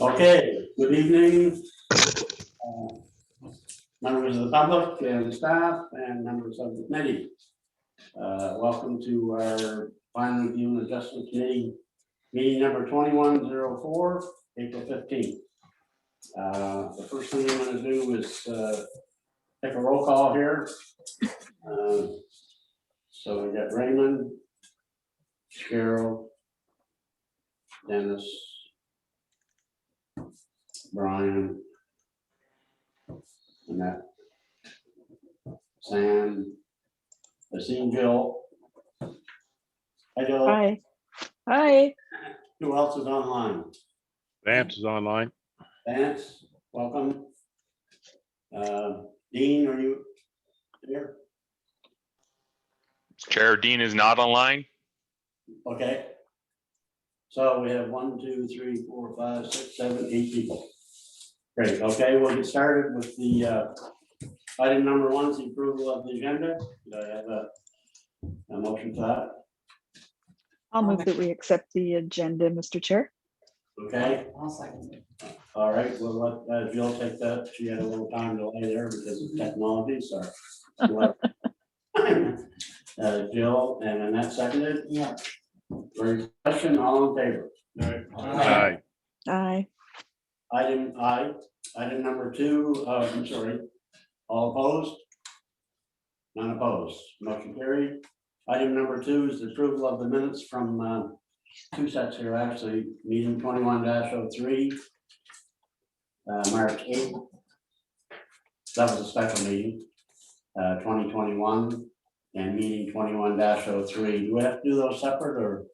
Okay, good evening. Members of the public and staff and members of the committee. Welcome to our final review and adjustment committee meeting number 2104, April 15th. The first thing I'm going to do is take a roll call here. So we got Raymond, Cheryl, Dennis, Brian, Annette, Sam, I seen Jill. Hi, Jill. Hi. Hi. Who else is online? Vance is online. Vance, welcome. Dean, are you here? Chair Dean is not online. Okay. So we have 1, 2, 3, 4, 5, 6, 7, 8 people. Great. Okay, we'll get started with the item number 1 is the approval of the agenda. Do I have a motion for that? I'll move that we accept the agenda, Mr. Chair. Okay. I'll second it. All right, we'll let Jill take that. She had a little time delay there because of technology, so. Jill and Annette seconded. Yeah. Very question, all in favor? Aye. Aye. Item number 2, I'm sorry, all opposed? None opposed, motion carried. Item number 2 is the approval of the minutes from 2 sets here, actually, meeting 21-03. March 8th. That was a special meeting, 2021, and meeting 21-03. Do we have to do those separate or?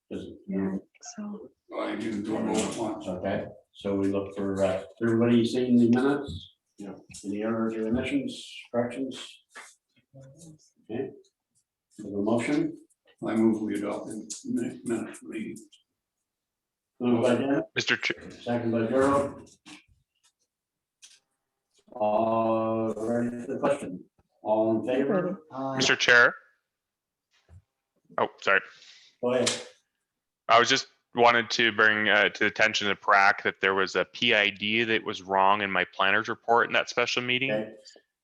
Yeah, I think so. Well, you can do it all at once. Okay, so we look for, everybody seen the minutes? Yeah. Any errors or omissions, corrections? Okay. Have a motion? I move we adopt the minutes for meeting. Moved by Dennis, Mr. Chair, second by Gerald. Ready for the question? All in favor? Mr. Chair. Oh, sorry. Go ahead. I was just wanted to bring to the attention of PRAC that there was a PID that was wrong in my planner's report in that special meeting. Okay.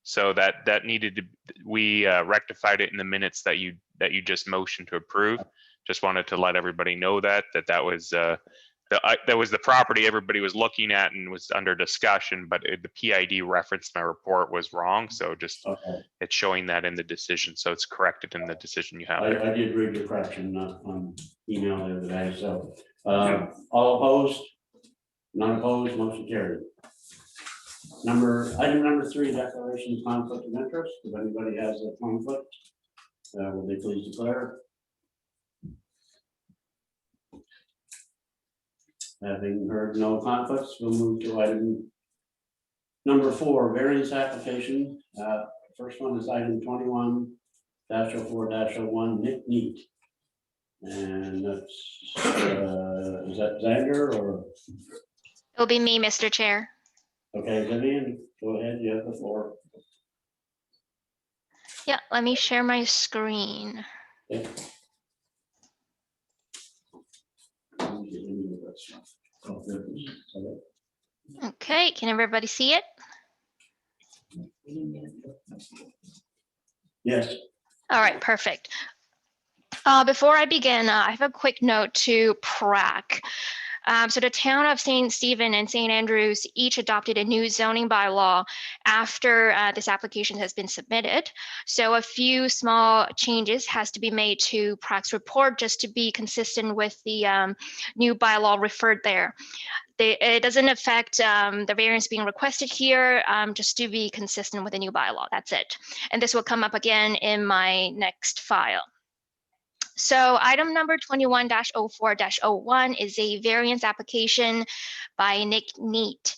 So that needed to, we rectified it in the minutes that you just motioned to approve. Just wanted to let everybody know that was that was the property everybody was looking at and was under discussion, but the PID referenced in my report was wrong. So just it's showing that in the decision. So it's corrected in the decision you have. I did read your correction on email the other day. So all opposed? None opposed, motion carried. Item number 3, declaration of conflict of interest. If anybody has a conflict, will they please declare? Having heard no conflicts, we'll move to item number 4, variance application. First one is item 21-04-01, Nick Neat. And that's, is that Xander or? It'll be me, Mr. Chair. Okay, Vivian, go ahead, you have the floor. Yeah, let me share my screen. Okay. Okay, can everybody see it? Yes. All right, perfect. Before I begin, I have a quick note to PRAC. So the town of St. Stephen and St. Andrews each adopted a new zoning bylaw after this application has been submitted. So a few small changes has to be made to PRAC's report just to be consistent with the new bylaw referred there. It doesn't affect the variance being requested here, just to be consistent with the new bylaw. That's it. And this will come up again in my next file. So item number 21-04-01 is a variance application by Nick Neat.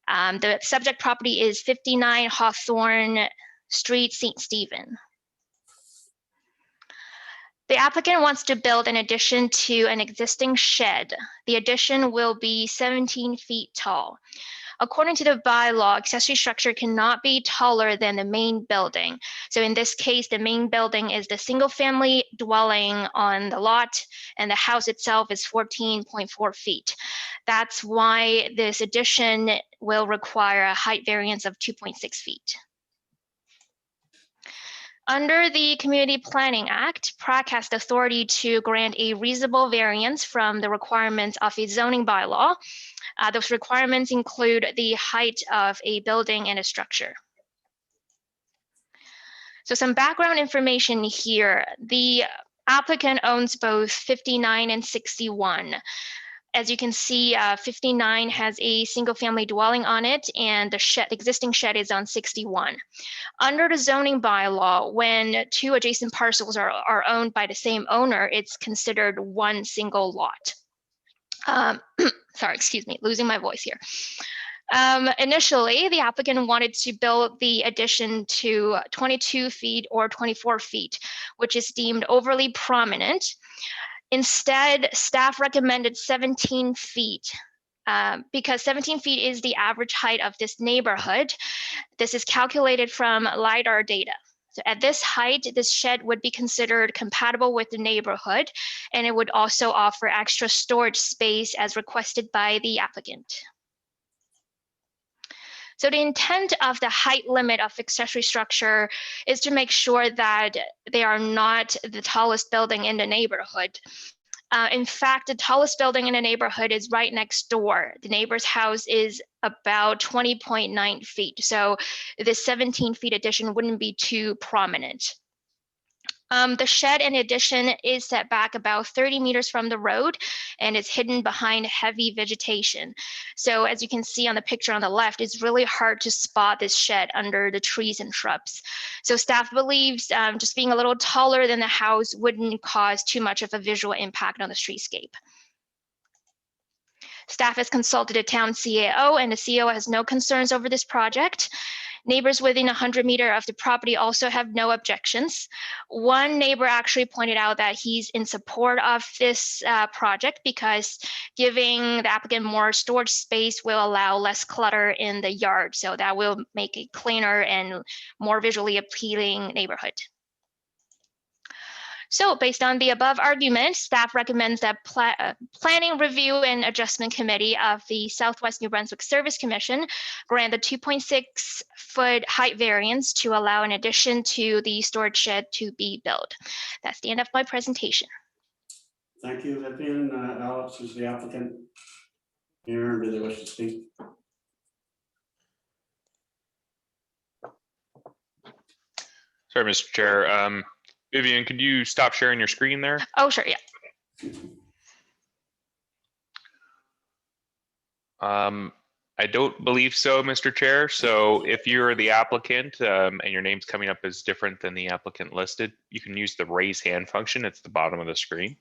The subject property is 59 Hawthorne Street, St. Stephen. The applicant wants to build an addition to an existing shed. The addition will be 17 feet tall. According to the bylaw, accessory structure cannot be taller than the main building. So in this case, the main building is the single family dwelling on the lot, and the house itself is 14.4 feet. That's why this addition will require a height variance of 2.6 feet. Under the Community Planning Act, PRAC has the authority to grant a reasonable variance from the requirements of a zoning bylaw. Those requirements include the height of a building and a structure. So some background information here. The applicant owns both 59 and 61. As you can see, 59 has a single family dwelling on it, and the existing shed is on 61. Under the zoning bylaw, when two adjacent parcels are owned by the same owner, it's considered one single lot. Sorry, excuse me, losing my voice here. Initially, the applicant wanted to build the addition to 22 feet or 24 feet, which is deemed overly prominent. Instead, staff recommended 17 feet because 17 feet is the average height of this neighborhood. This is calculated from LiDAR data. So at this height, this shed would be considered compatible with the neighborhood, and it would also offer extra storage space as requested by the applicant. So the intent of the height limit of accessory structure is to make sure that they are not the tallest building in the neighborhood. In fact, the tallest building in the neighborhood is right next door. The neighbor's house is about 20.9 feet. So the 17 feet addition wouldn't be too prominent. The shed in addition is set back about 30 meters from the road and is hidden behind heavy vegetation. So as you can see on the picture on the left, it's really hard to spot this shed under the trees and shrubs. So staff believes just being a little taller than the house wouldn't cause too much of a visual impact on the streetscape. Staff has consulted a town CAO, and the CAO has no concerns over this project. Neighbors within 100 meters of the property also have no objections. One neighbor actually pointed out that he's in support of this project because giving the applicant more storage space will allow less clutter in the yard. So that will make a cleaner and more visually appealing neighborhood. So based on the above arguments, staff recommends that Planning Review and Adjustment Committee of the Southwest New Brunswick Service Commission grant the 2.6 foot height variance to allow an addition to the storage shed to be built. That's the end of my presentation. Thank you, Vivian. Alex is the applicant here. Do they wish to speak? Sorry, Mr. Chair. Vivian, could you stop sharing your screen there? Oh, sure, yeah. I don't believe so, Mr. Chair. So if you're the applicant and your name's coming up as different than the applicant listed, you can use the raise hand function. It's the bottom of the screen.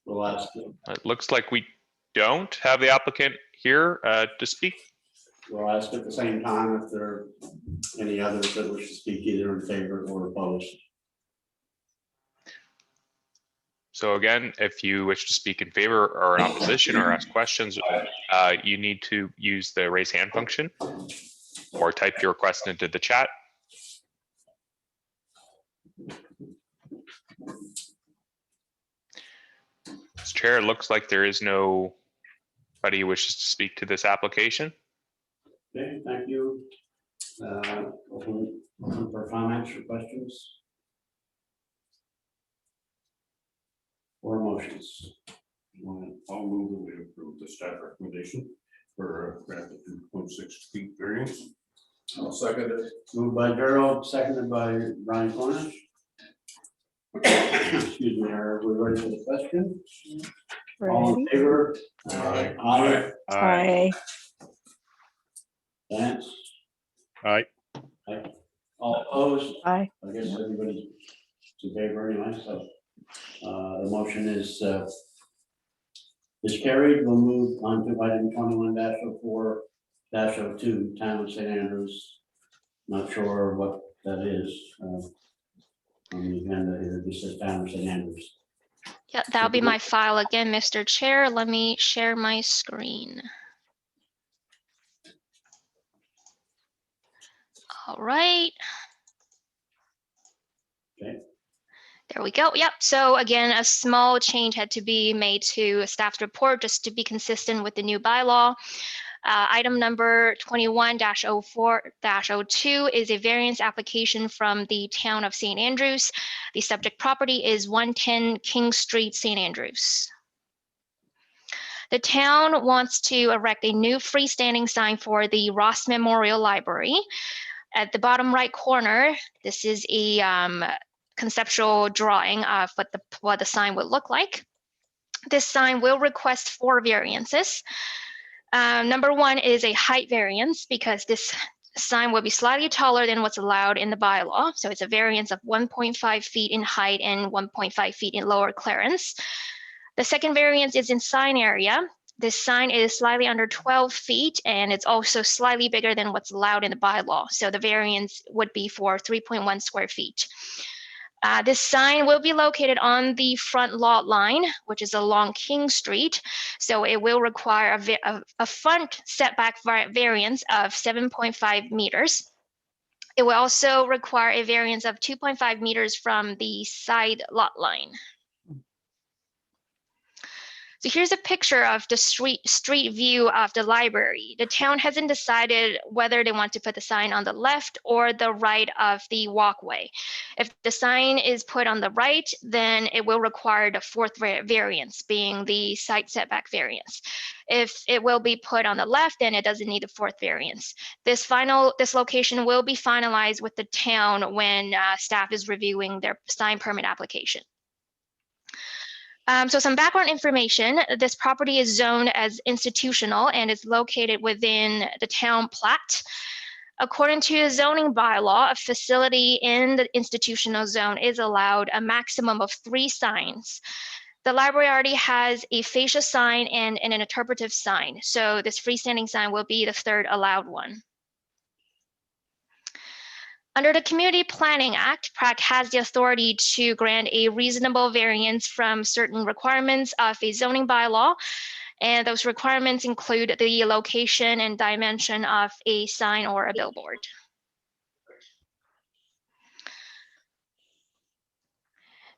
We'll ask them. It looks like we don't have the applicant here to speak. We'll ask at the same time if there are any others that wish to speak either in favor or opposed. So again, if you wish to speak in favor or in opposition or ask questions, you need to use the raise hand function or type your request into the chat. Mr. Chair, it looks like there is nobody who wishes to speak to this application. Okay, thank you. Open for comments or questions or motions. I'll move that we approve the staff recommendation for grant of 2.6 feet variance. I'll second it. Moved by Gerald, seconded by Brian Cornish. Excuse me, are we ready for the question? All in Ready? favor? Aye. Aye. Aye. Vance? Aye. All opposed? Aye. I guess everybody's in favor anyway, so the motion is carried. We'll move on to item 21-04-02, Town of St. Andrews. Not sure what that is on the agenda here. This is Town of St. Andrews. Yeah, that'll be my file again, Mr. Chair. Let me share my screen. All right. Okay. There we go. Yep. So again, a small change had to be made to staff's report just to be consistent with the new bylaw. Item number 21-04-02 is a variance application from the town of St. Andrews. The subject property is 110 King Street, St. Andrews. The town wants to erect a new freestanding sign for the Ross Memorial Library. At the bottom right corner, this is a conceptual drawing of what the sign would look like. This sign will request 4 variances. Number 1 is a height variance because this sign will be slightly taller than what's allowed in the bylaw. So it's a variance of 1.5 feet in height and 1.5 feet in lower clearance. The second variance is in sign area. This sign is slightly under 12 feet and it's also slightly bigger than what's allowed in the bylaw. So the variance would be for 3.1 square feet. This sign will be located on the front lot line, which is along King Street. So it will require a front setback variance of 7.5 meters. It will also require a variance of 2.5 meters from the side lot line. So here's a picture of the street view of the library. The town hasn't decided whether they want to put the sign on the left or the right of the walkway. If the sign is put on the right, then it will require the 4th variance, being the side setback variance. If it will be put on the left, then it doesn't need the 4th variance. This location will be finalized with the town when staff is reviewing their sign permit application. So some background information, this property is zoned as institutional and is located within the town plat. According to the zoning bylaw, a facility in the institutional zone is allowed a maximum of 3 signs. The library already has a fascia sign and an interpretive sign. So this freestanding sign will be the 3rd allowed one. Under the Community Planning Act, PRAC has the authority to grant a reasonable variance from certain requirements of a zoning bylaw, and those requirements include the location and dimension of a sign or a billboard.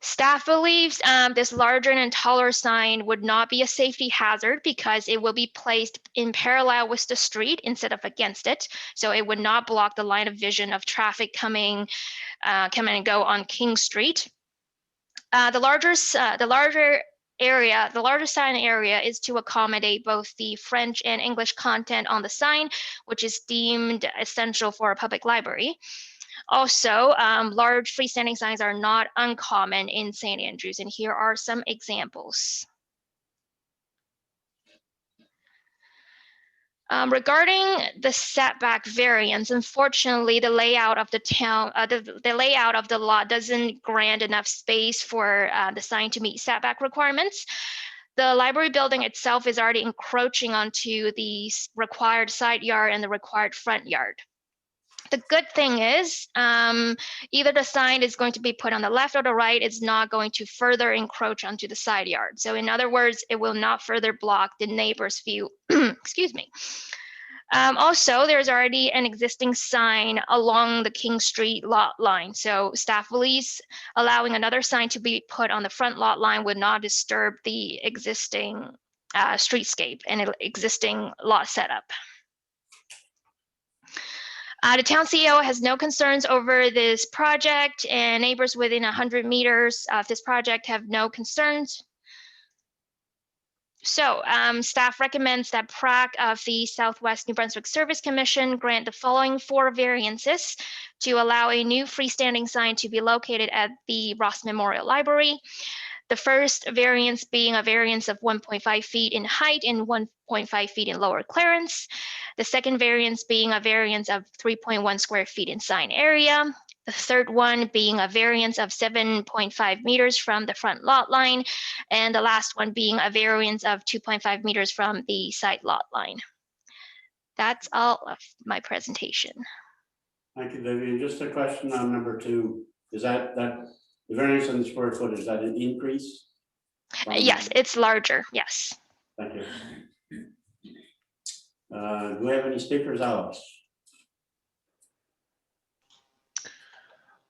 Staff believes this larger and taller sign would not be a safety hazard because it will be placed in parallel with the street instead of against it. So it would not block the line of vision of traffic coming and go on King Street. The larger sign area is to accommodate both the French and English content on the sign, which is deemed essential for a public library. Also, large freestanding signs are not uncommon in St. Andrews, and here are some examples. Regarding the setback variance, unfortunately, the layout of the town, the layout of the lot doesn't grant enough space for the sign to meet setback requirements. The library building itself is already encroaching onto the required side yard and the required front yard. The good thing is either the sign is going to be put on the left or the right, it's not going to further encroach onto the side yard. So in other words, it will not further block the neighbor's view. Excuse me. Also, there's already an existing sign along the King Street lot line. So staff believes allowing another sign to be put on the front lot line would not disturb the existing streetscape and existing lot setup. The town CEO has no concerns over this project, and neighbors within 100 meters of this project have no concerns. So staff recommends that PRAC of the Southwest New Brunswick Service Commission grant the following 4 variances to allow a new freestanding sign to be located at the Ross Memorial Library. The first variance being a variance of 1.5 feet in height and 1.5 feet in lower clearance. The second variance being a variance of 3.1 square feet in sign area. The third one being a variance of 7.5 meters from the front lot line. And the last one being a variance of 2.5 meters from the side lot line. That's all of my presentation. Thank you, Vivian. Just a question on number 2. Is that the variance on the square footage, is that an increase Yes, it's larger. Yes. Thank you. Do we have any speakers, Alex?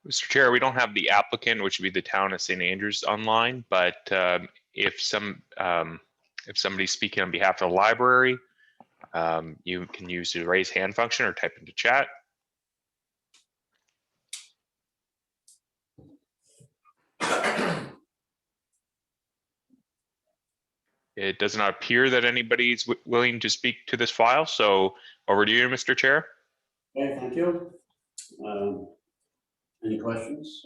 Mr. Chair, we don't have the applicant, which would be the town of St. Andrews, online, but if somebody's speaking on behalf of the library, you can use the raise hand function or type into chat. It does not appear that anybody's willing to speak to this file, so over to you, Mr. Chair. Okay, thank you. Any questions?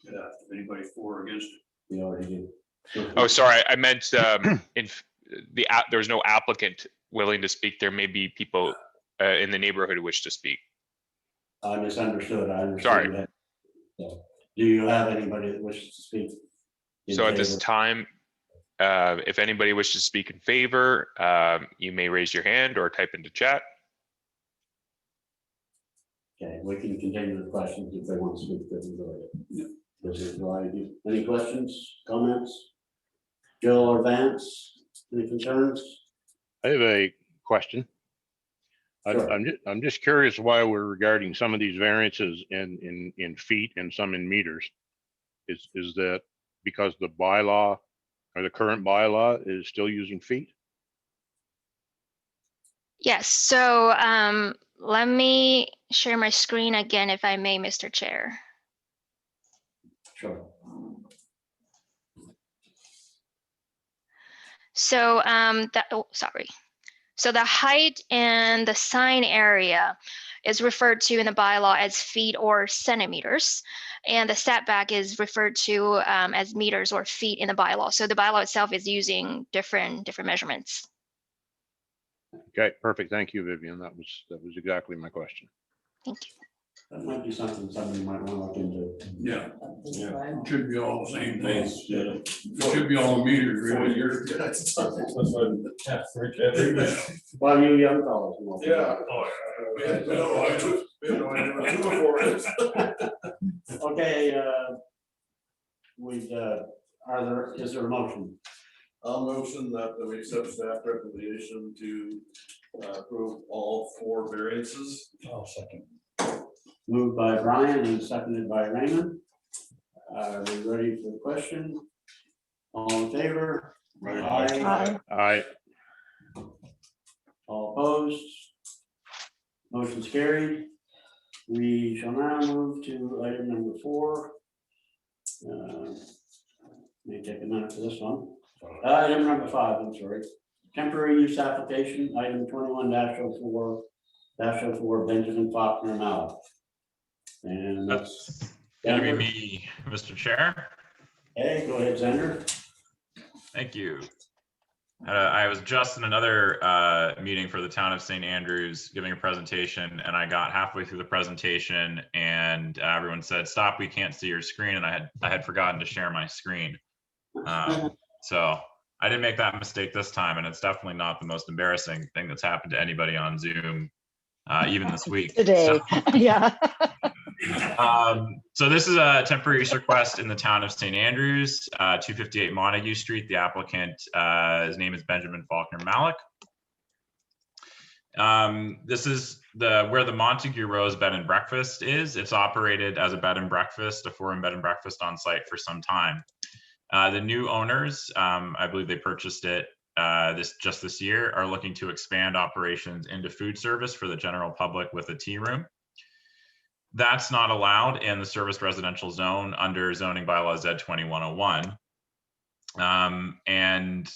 Yeah, anybody for or against? We already did. Oh, sorry, I meant there's no applicant willing to speak. There may be people in the neighborhood who wish to speak. I misunderstood. I understood. Sorry. You had- so, do you have anybody that wishes to speak? in So at this favor? time, if anybody wishes to speak in favor, you may raise your hand or type into chat. Okay, we can continue the questions if they want to speak. This is why I do. Any questions, comments? Jill or Vance, any concerns? I have a question. Sure. I'm just curious why we're regarding some of these variances in feet and some in meters. Is that because the bylaw or the current bylaw is still using feet? Yes. So let me share my screen again, if I may, Mr. Chair. Sure. So sorry. So the height and the sign area is referred to in the bylaw as feet or centimeters, and the setback is referred to as meters or feet in the bylaw. So the bylaw itself is using different measurements. Okay, perfect. Thank you, Vivian. That was exactly my question. Thank you. That might be something somebody might want to look into. Yeah, yeah, it should be all the same things, yeah, it should be all the meters, really. Well, you young fellows. know. Yeah. We had no idea what to do for it. Okay, is there a motion? I'll motion that we accept staff recommendation to approve all 4 variances. I'll second. Moved by Brian and seconded by Raymond. Are we ready for the question? All in favor? Aye. Aye. All opposed? Motion's carried. We shall now move to item number 4. May take a minute for this one. Item number 5, I'm sorry. Temporary use application, item 21-04, Benjamin Faulkner Mallett. And that's Gonna be Zender. me, Mr. Chair. Hey, go ahead, Zender. Thank you. I was just in another meeting for the town of St. Andrews giving a presentation, and I got halfway through the presentation and everyone said, "Stop, we can't see your screen." And I had forgotten to share my screen. So I didn't make that mistake this time, and it's definitely not the most embarrassing thing that's happened to anybody on Zoom, even this week. Today, yeah. So this is a temporary use request in the town of St. Andrews, 258 Montague Street. The applicant, his name is Benjamin Faulkner Mallett. This is where the Montague Rose Bed and Breakfast is. It's operated as a bed and breakfast, a 4-room bed and breakfast on site for some time. The new owners, I believe they purchased it just this year, are looking to expand operations into food service for the general public with a tea room. That's not allowed in the serviced residential zone under zoning bylaw Z2101. And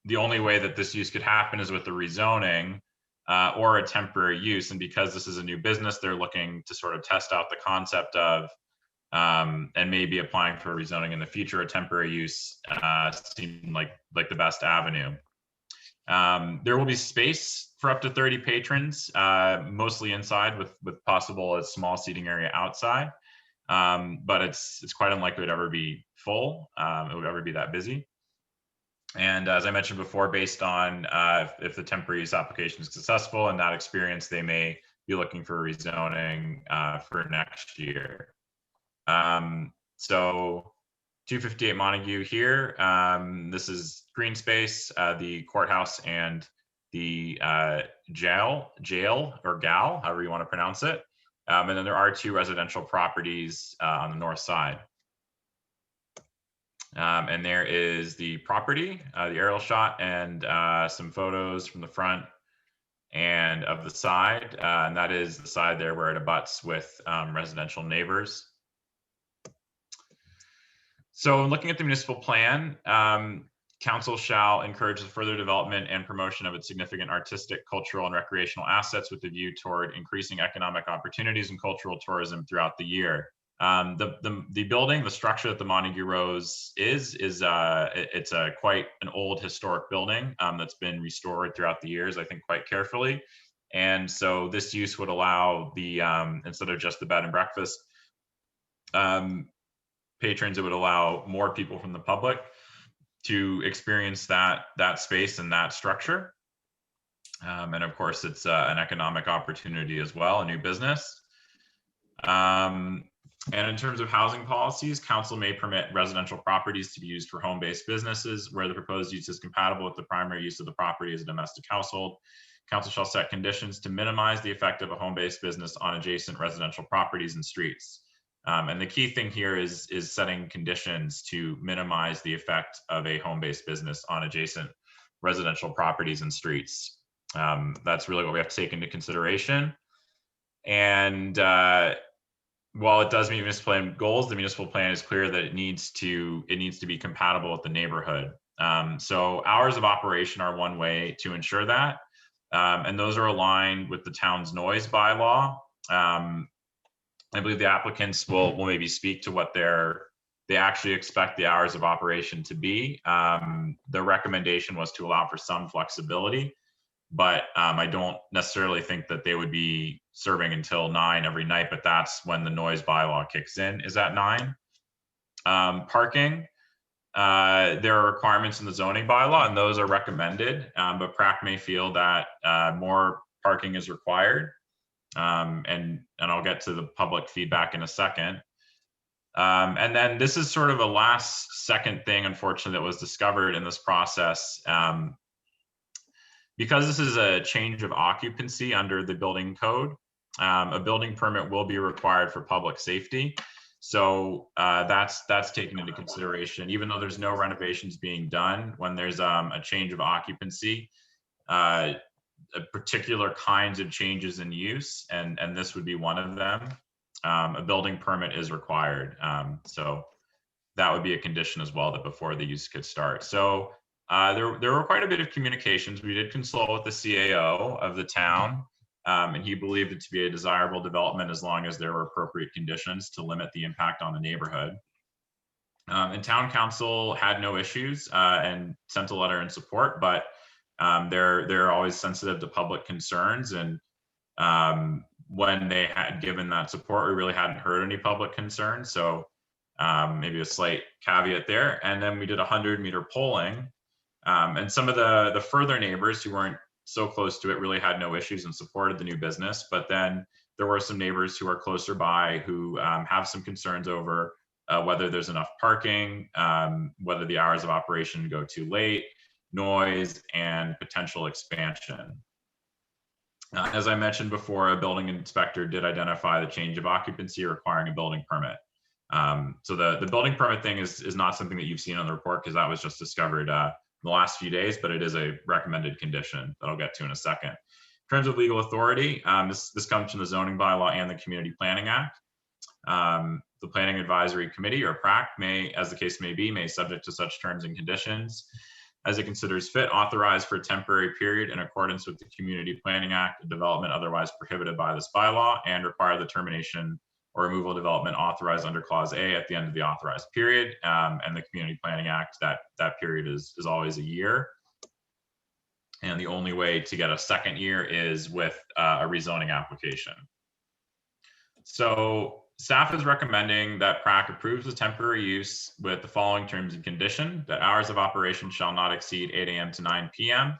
the only way that this use could happen is with the rezoning or a temporary use. And because this is a new business, they're looking to sort of test out the concept of and maybe applying for rezoning in the future. A temporary use seemed like the best avenue. There will be space for up to 30 patrons, mostly inside with possible a small seating area outside. But it's quite unlikely to ever be full. It would ever be that busy. And as I mentioned before, based on if the temporary use application is successful and that experience, they may be looking for rezoning for next year. So 258 Montague here. This is green space, the courthouse and the jail or gal, however you want to pronounce it. And then there are 2 residential properties on the north side. And there is the property, the aerial shot, and some photos from the front and of the side. And that is the side there where it abuts with residential neighbors. So looking at the municipal plan, council shall encourage the further development and promotion of its significant artistic, cultural, and recreational assets with a view toward increasing economic opportunities and cultural tourism throughout the year. The building, the structure that the Montague Rose is it's a quite an old historic building that's been restored throughout the years, I think quite carefully. And so this use would allow the, instead of just the bed and breakfast patrons, it would allow more people from the public to experience that space and that structure. And of course, it's an economic opportunity as well, a new business. And in terms of housing policies, council may permit residential properties to be used for home-based businesses where the proposed use is compatible with the primary use of the property as a domestic household. Council shall set conditions to minimize the effect of a home-based business on adjacent residential properties and streets. And the key thing here is setting conditions to minimize the effect of a home-based business on adjacent residential properties and streets. That's really what we have to take into consideration. And while it does meet municipal plan goals, the municipal plan is clear that it needs to be compatible with the neighborhood. So hours of operation are one way to ensure that, and those are aligned with the town's noise bylaw. I believe the applicants will maybe speak to what they actually expect the hours of operation to be. The recommendation was to allow for some flexibility, but I don't necessarily think that they would be serving until 9 every night, but that's when the noise bylaw kicks in, is at 9. Parking, there are requirements in the zoning bylaw and those are recommended, but PRAC may feel that more parking is required. And I'll get to the public feedback in a second. And then this is sort of a last second thing, unfortunately, that was discovered in this process. Because this is a change of occupancy under the building code, a building permit will be required for public safety. So that's taken into consideration, even though there's no renovations being done. When there's a change of occupancy, particular kinds of changes in use, and this would be one of them, a building permit is required. So that would be a condition as well, that before the use could start. So there were quite a bit of communications. We did consult with the CAO of the town, and he believed it to be a desirable development as long as there were appropriate conditions to limit the impact on the neighborhood. And town council had no issues and sent a letter in support, but they're always sensitive to public concerns. And when they had given that support, we really hadn't heard any public concerns. So maybe a slight caveat there. And then we did 100-meter polling. And some of the further neighbors who weren't so close to it really had no issues and supported the new business. But then there were some neighbors who are closer by who have some concerns over whether there's enough parking, whether the hours of operation go too late, noise, and potential expansion. As I mentioned before, a building inspector did identify the change of occupancy requiring a building permit. So the building permit thing is not something that you've seen on the report, because that was just discovered in the last few days, but it is a recommended condition that I'll get to in a second. In terms of legal authority, this comes from the zoning bylaw and the Community Planning Act. The Planning Advisory Committee, or PRAC, may, as the case may be, may, subject to such terms and conditions as it considers fit, authorize for a temporary period in accordance with the Community Planning Act, a development otherwise prohibited by this bylaw, and require the termination or removal of development authorized under Clause A at the end of the authorized period. And the Community Planning Act, that period is always a year. And the only way to get a second year is with a rezoning application. So staff is recommending that PRAC approves the temporary use with the following terms and condition: that hours of operation shall not exceed 8 a.m. to 9 p.m.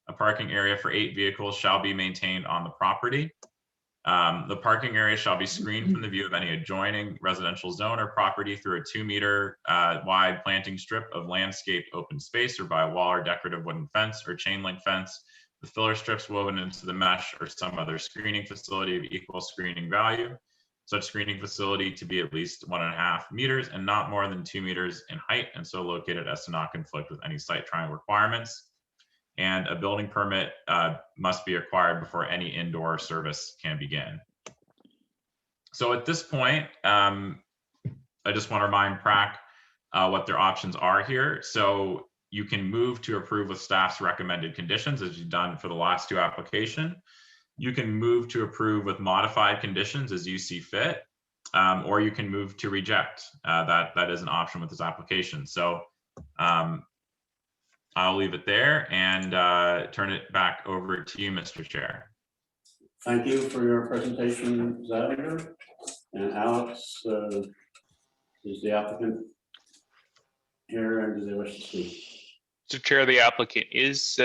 A parking area for 8 vehicles shall be maintained on the property. The parking area shall be screened from the view of any adjoining residential zone or property through a 2-meter wide planting strip of landscaped open space or by a wall or decorative wooden fence or chain link fence with filler strips woven into the mesh or some other screening facility of equal screening value. Such screening facility to be at least 1.5 meters and not more than 2 meters in height, and so located as to not conflict with any site triangle requirements. And a building permit must be acquired before any indoor service can begin. So at this point, I just want to remind PRAC what their options are here. So you can move to approve with staff's recommended conditions, as you've done for the last 2 applications. You can move to approve with modified conditions as you see fit, or you can move to reject. That is an option with this application. So I'll leave it there and turn it back over to you, Mr. Chair. Thank you for your presentation, Xavier. And Alex is the applicant here, and do they wish to speak? Mr. Chair, the applicant is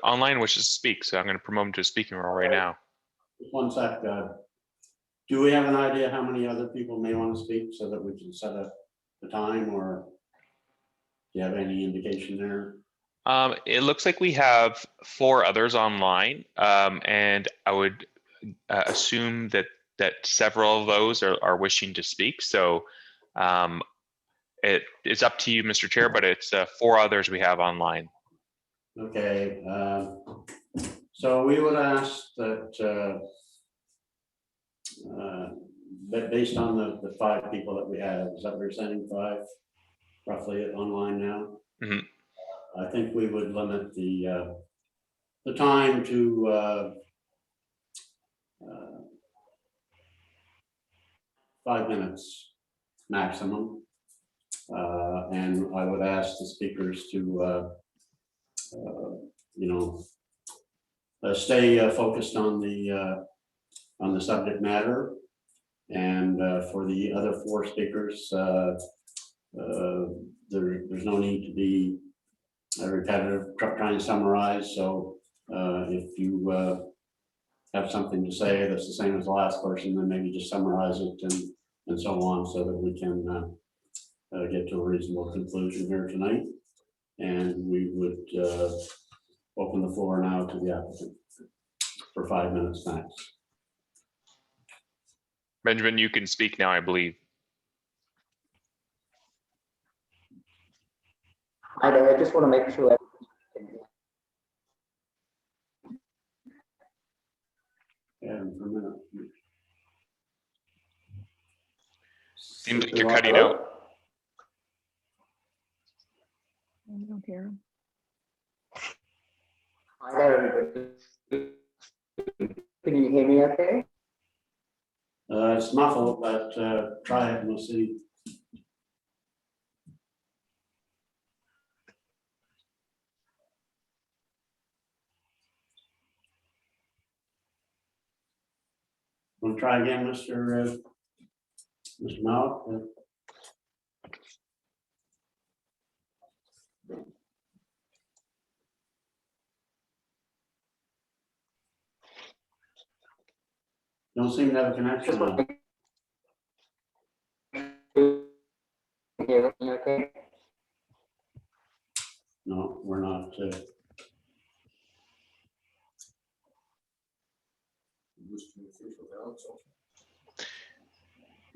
online, wishes to speak, so I'm going to promote him to a speaking role right now. Just one sec. Do we have an idea how many other people may want to speak so that we can set up the time, or do you have any indication there? It looks like we have 4 others online, and I would assume that several of those are wishing to speak. So it's up to you, Mr. Chair, but it's 4 others we have online. Okay, so we would ask that based on the 5 people that we have, is that we're sending 5 roughly online now? Mhm. I think we would limit the time to 5 minutes maximum. And I would ask the speakers to stay focused on the subject matter. And for the other 4 speakers, there's no need to be repetitive, trying to summarize. So if you have something to say that's the same as the last person, then maybe just summarize it and so on, so that we can get to a reasonable conclusion here tonight. And we would open the floor now to the applicant for 5 minutes max. Benjamin, you can speak now, I believe. Hi there, I just want to make sure. And for a minute. Seems like you're cutting out. I don't hear him. Hi there, everybody. Can you hear me okay? It's muffled, but try it and we'll see. We'll try again, Mr. Malik. Don't seem to have a connection now. Can you hear me okay? No, we're not.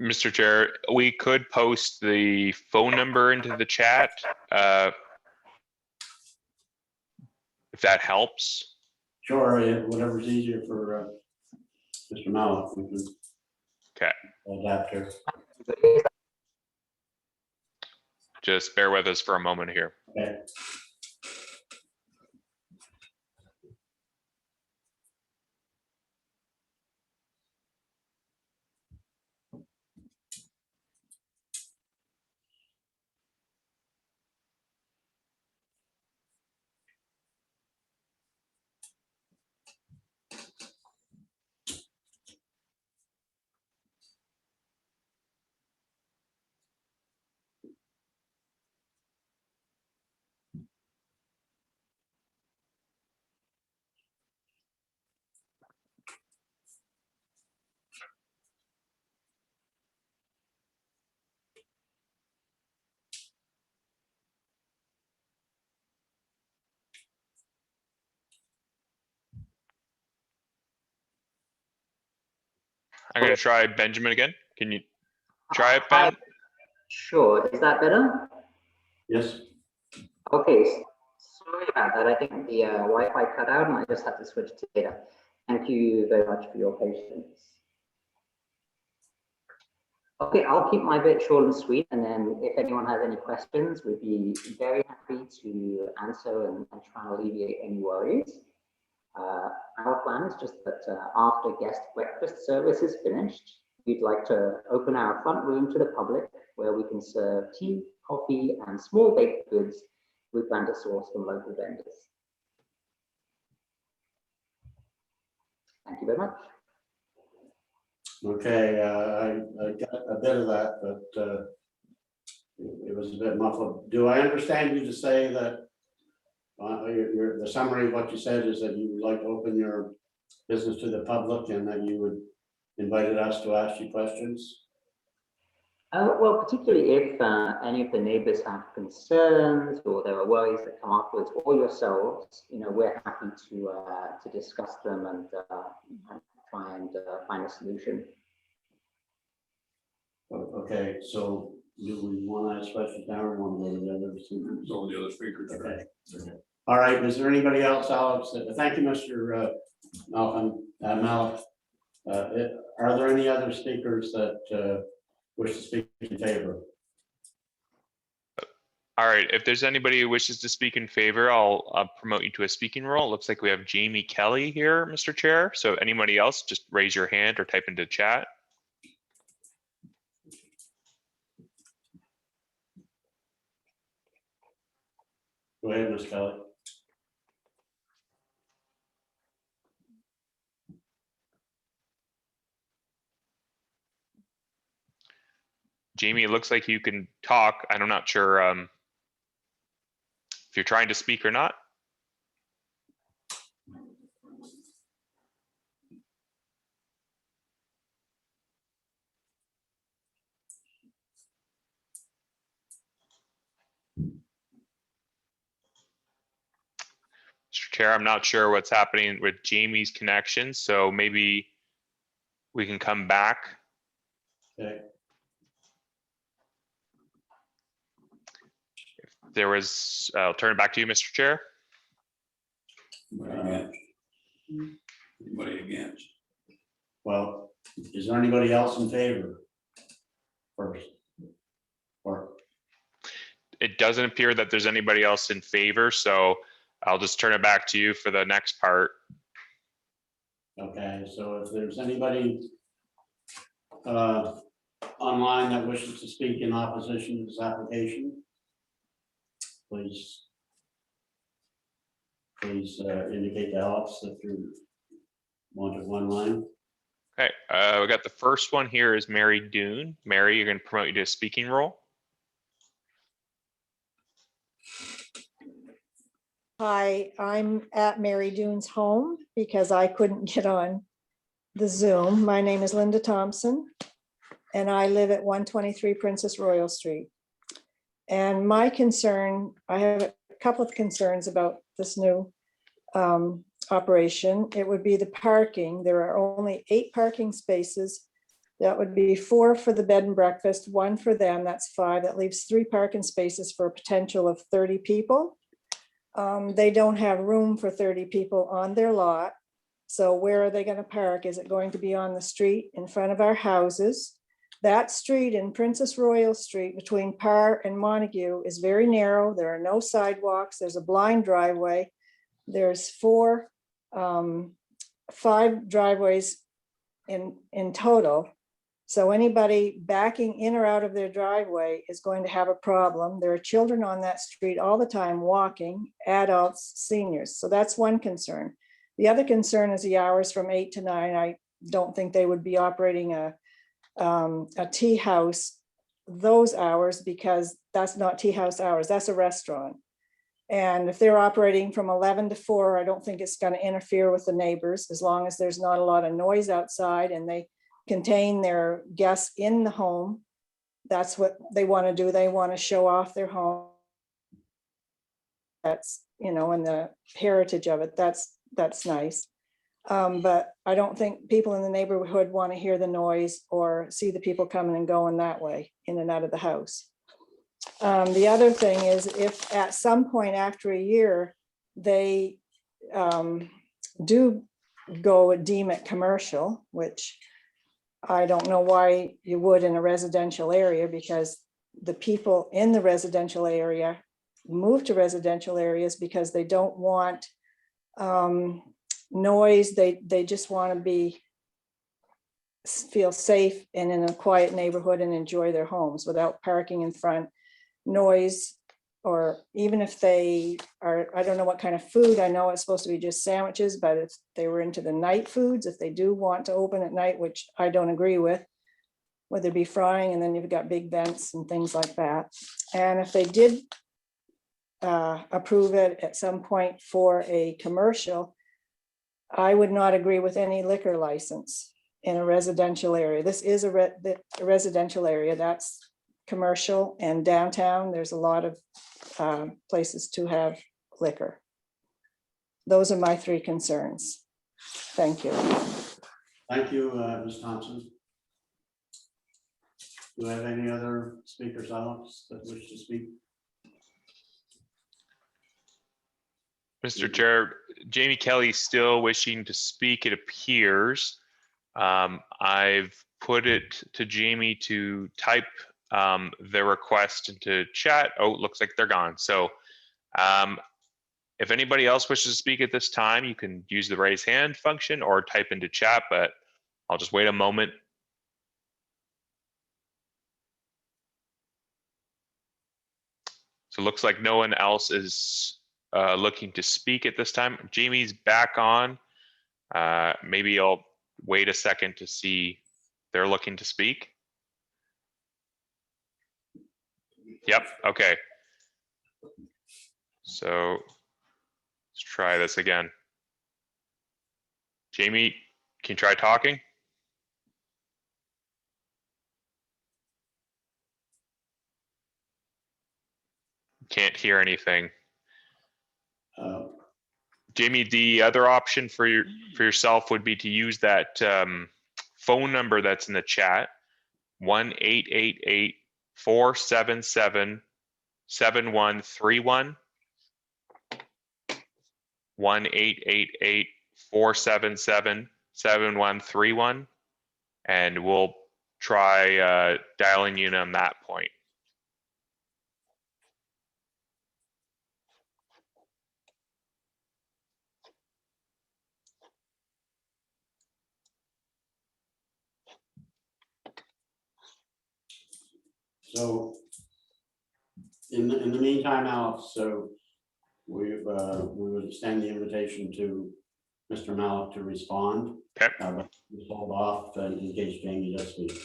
Mr. Chair, we could post the phone number into the chat if that helps. Sure, yeah, whatever's easier for Mr. Malik. We can Okay. adapt here. Just bear with us for a moment here. Okay. I'm gonna try Benjamin again. Can you try it, Hi. Ben? Sure, is that better? Yes, Okay, sorry about that. I think the Wi-Fi cut out and I just had to switch to data. Thank you very much for your patience. Okay, I'll keep my bit short and sweet, and then if anyone has any questions, we'd be very happy to answer and try and alleviate any worries. Our plan is just that after guest breakfast service is finished, we'd like to open our front room to the public where we can serve tea, coffee, and small baked goods we plan to source from local vendors. Thank you very much. okay, I got a bit of that, but it was a bit muffled. Do I understand you to say that the summary of what you said is that you would like to open your business to the public and that you would invited us to ask you questions? Well, particularly if any of the neighbors have concerns or there are worries that come afterwards, or yourselves, we're happy to discuss them and try and find a solution. Okay, so do we want to ask questions now or want to go to the other speakers? So the other speakers. Okay. All right, is there anybody else, Alex? Thank you, Mr. Malik. Are there any other speakers that wish to speak in favor? All right, if there's anybody who wishes to speak in favor, I'll promote you to a speaking role. It looks like we have Jamie Kelly here, Mr. Chair. So anybody else, just raise your hand or type into chat. Go ahead, Ms. Kelly. Jamie, it looks like you can talk. I'm not sure if you're trying to speak or not. Mr. Chair, I'm not sure what's happening with Jamie's connection, so maybe we can come back. Okay. If there was, I'll turn it back to you, Mr. Chair. Anybody against? Well, is there anybody else in favor first? Or It doesn't appear that there's anybody else in favor, so I'll just turn it back to you for the next part. okay, so if there's anybody online that wishes to speak in opposition to this application, please indicate to Alex that you wanted one line. Okay, we got the first one here is Mary Dune. Mary, you're going to promote you to a speaking role. Hi, I'm at Mary Dune's home because I couldn't get on the Zoom. My name is Linda Thompson, and I live at 123 Princess Royal Street. And my concern, I have a couple of concerns about this new operation. It would be the parking. There are only 8 parking spaces. That would be 4 for the bed and breakfast, 1 for them, that's 5. That leaves 3 parking spaces for a potential of 30 people. They don't have room for 30 people on their lot. So where are they going to park? Is it going to be on the street in front of our houses? That street in Princess Royal Street between Parr and Montague is very narrow. There are no sidewalks. There's a blind driveway. There's 5 driveways in total. So anybody backing in or out of their driveway is going to have a problem. There are children on that street all the time walking, adults, seniors. So that's one concern. The other concern is the hours from 8 to 9. I don't think they would be operating a tea house those hours, because that's not tea house hours, that's a restaurant. And if they're operating from 11 to 4, I don't think it's going to interfere with the neighbors, as long as there's not a lot of noise outside and they contain their guests in the home. That's what they want to do. They want to show off their home. That's, and the heritage of it, that's nice. But I don't think people in the neighborhood want to hear the noise or see the people coming and going that way, in and out of the house. The other thing is, if at some point after a year, they do go deem it commercial, which I don't know why you would in a residential area, because the people in the residential area move to residential areas because they don't want noise. They just want to feel safe and in a quiet neighborhood and enjoy their homes without parking in front, noise, or even if they are, I don't know what kind of food, I know it's supposed to be just sandwiches, but if they were into the night foods, if they do want to open at night, which I don't agree with, whether it be frying, and then you've got big vents and things like that. And if they did approve it at some point for a commercial, I would not agree with any liquor license in a residential area. This is a residential area, that's commercial, and downtown, there's a lot of places to have liquor. Those are my three concerns. Thank you. Thank you, Ms. Thompson. Do I have any other speakers else that wish to speak? Mr. Chair, Jamie Kelly still wishing to speak, it appears. I've put it to Jamie to type their request into chat. Oh, it looks like they're gone. So if anybody else wishes to speak at this time, you can use the raise hand function or type into chat, but I'll just wait a moment. So it looks like no one else is looking to speak at this time. Jamie's back on. Maybe I'll wait a second to see they're looking to speak. Yep, okay. So let's try this again. Jamie, can you try talking? Can't hear anything. Jamie, the other option for yourself would be to use that phone number that's in the chat, 1-888-477-7131. 1-888-477-7131, and we'll try dialing you in on that point. So in the meantime, Alex, so we would extend the invitation to Mr. Malik to respond. Okay. But we'll hold off in case Jamie does speak.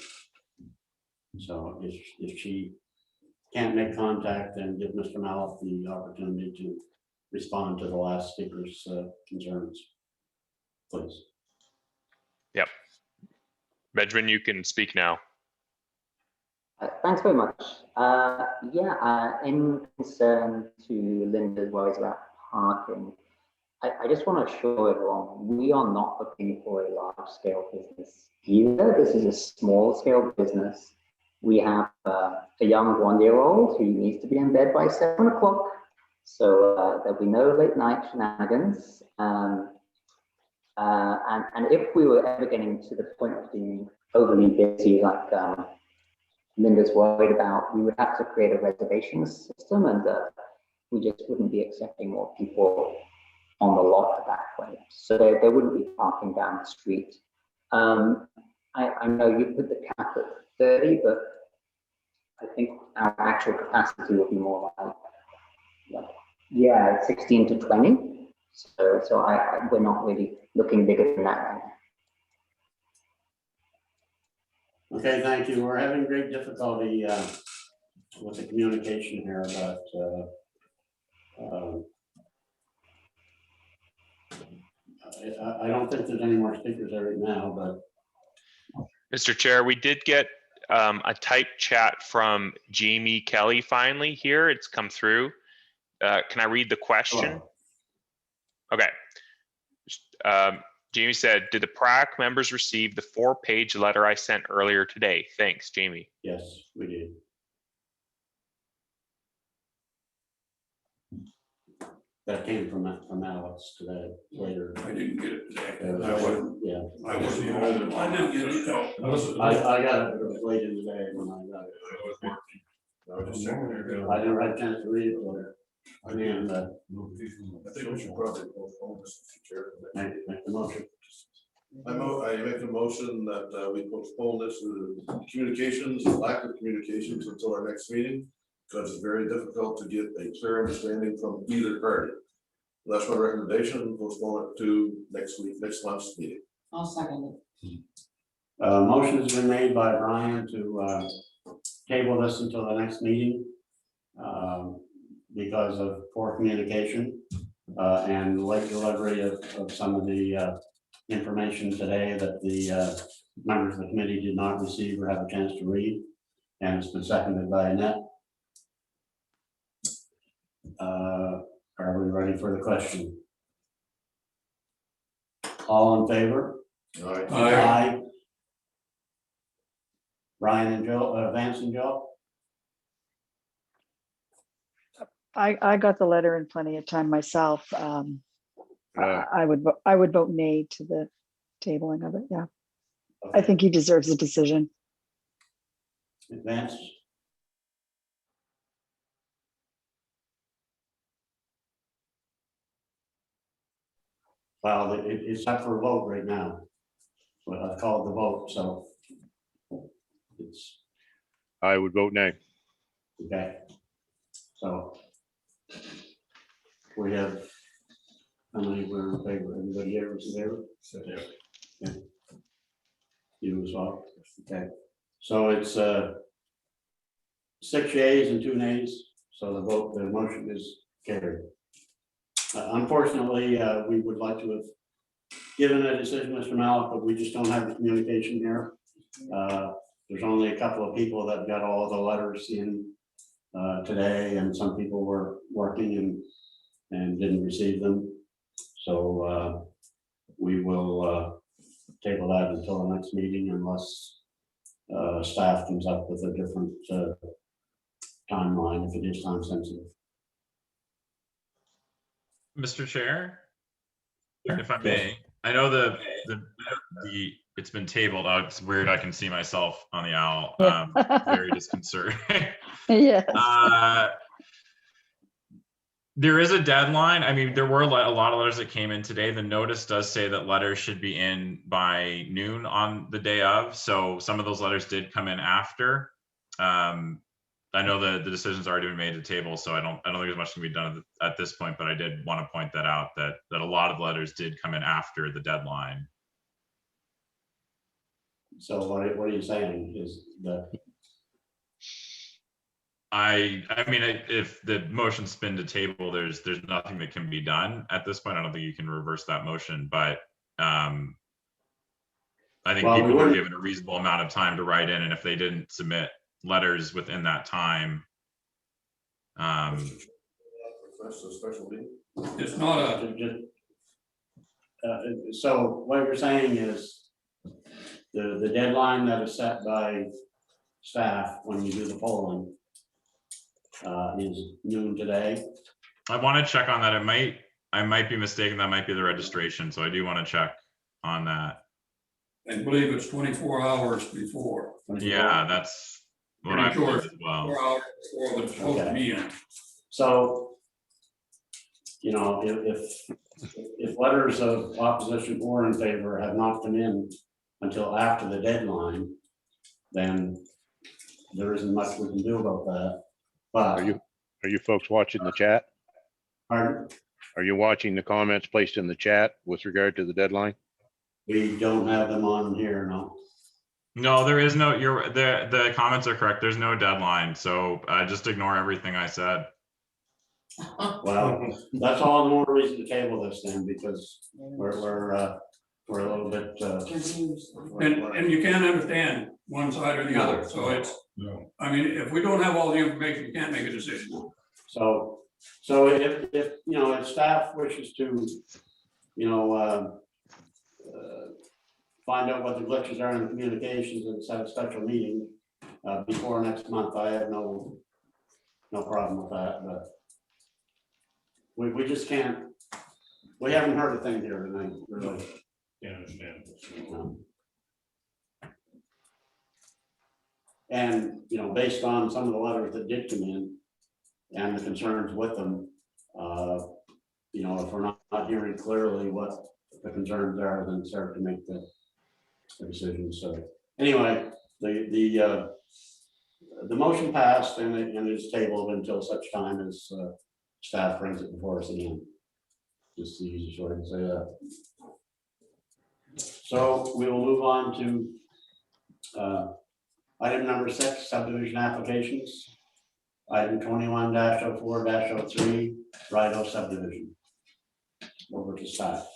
So if she can't make contact, then give Mr. Malik the opportunity to respond to the last speaker's concerns, please. Yep. Benjamin, you can speak now. Thanks very much. In concern to Linda's worries about parking, I just want to assure everyone, we are not looking for a large scale business either. This is a small scale business. We have a young 1-year-old who needs to be in bed by 7 o'clock. So there'll be no late night shenanigans. And if we were ever getting to the point of being overly busy, like Linda's worried about, we would have to create a reservation system, and we just wouldn't be accepting more people on the lot that way. So there wouldn't be parking down the street. I know you put the cap at 30, but I think our actual capacity will be more like 16 to 20. So we're not really looking bigger than that right now. Okay, thank you. We're having great difficulty with the communication here, but I don't think there's any more speakers there right now, but. Mr. Chair, we did get a typed chat from Jamie Kelly finally here. It's come through. Can I read the question? Sure. Okay. Jamie said, did the PRAC members receive the 4-page letter I sent earlier today? Thanks, Jamie. Yes, we did. That came from Alex today, later. I didn't get it today. Yeah, I wasn't home. I didn't get it. I got it late in the day when I got it. I was working. I was just checking there. I didn't have a chance to read it, but I think we should probably postpone this, Mr. Chair. make the motion. I make a motion that we postpone this communications, lack of communications until our next meeting, because it's very difficult to get a clear understanding from either party. That's my recommendation, postpone it to next month's meeting. I'll second it. Motion has been made by Brian to table this until the next meeting because of poor communication and late delivery of some of the information today that the members of the committee did not receive or have a chance to read, and it's been seconded by Annette. Are we ready for the question? All in favor? All right. Aye. Brian and Joe, Vance and Joe? I got the letter in plenty of time myself. I would vote nay to the tabling of it. Yeah, I think he deserves a decision. Vance? Well, it's up for a vote right now. But I've called the vote, so it's I would vote nay. okay. So we have, how many were in favor? Everybody here was in favor? Yeah. You as well? Okay. So it's 6 yeas and 2 nays. So the motion is carried. Unfortunately, we would like to have given a decision, Mr. Malik, but we just don't have the communication here. There's only a couple of people that got all the letters in today, and some people were working and didn't receive them. So we will table that until the next meeting unless staff comes up with a different timeline, if it is time sensitive. Mr. Chair, if I may, I know the it's been tabled. Oh, it's weird. I can see myself on the owl. Very disconcerting. Yes. There is a deadline. I mean, there were a lot of letters that came in today. The notice does say that letters should be in by noon on the day of. So some of those letters did come in after. I know the decision's already been made to table, so I don't think there's much can be done at this point, but I did want to point that out, that a lot of letters did come in after the deadline. So what are you saying is that? I mean, if the motion's been to table, there's nothing that can be done at this point. I don't think you can reverse that motion, but I think people were given a reasonable amount of time to write in, and if they didn't submit letters within that time. It's not a. So what you're saying is the deadline that is set by staff when you do the polling is noon today. I want to check on that. I might be mistaken. That might be the registration. So I do want to check on that. I believe it's 24 hours before. Yeah, that's what I believe as well. 4 hours before the supposed to be in. So, you know, if letters of opposition or in favor have not come in until after the deadline, then there isn't much we can do about that. But Are you folks watching the chat? pardon? Are you watching the comments placed in the chat with regard to the deadline? We don't have them on here, no. No, there is no. The comments are correct. There's no deadline, so just ignore everything I said. Well, that's all the more reason to table this then, because we're a little bit. And you can't understand one side or the other, so it's. I mean, if we don't have all the information, you can't make a decision. So if you know, if staff wishes to, you know, find out what the glitches are in the communications and set a special meeting before next month. I have no problem with that, but we just can't, we haven't heard a thing here tonight, really. Can't understand. And, you know, based on some of the letters that did come in and the concerns with them, you know, if we're not hearing clearly what the concerns are, then start to make the decision. So anyway, the motion passed and it is tabled until such time as staff brings it before us again. Just the easiest way to say that. So we will move on to item number 6, subdivision applications. Item 21-04-03, Rideau subdivision. Over to staff.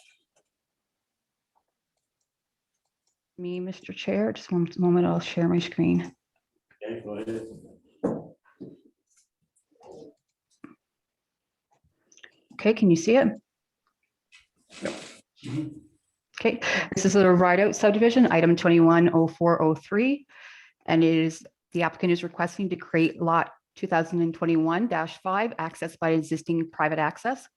Me, Mr. Chair, just one moment, I'll share my screen. Okay, go ahead. Okay, can you see it? Okay, this is a Rideout subdivision, item 21-04-03, and it is the applicant is requesting to create lot 2021-5 accessed by existing private access.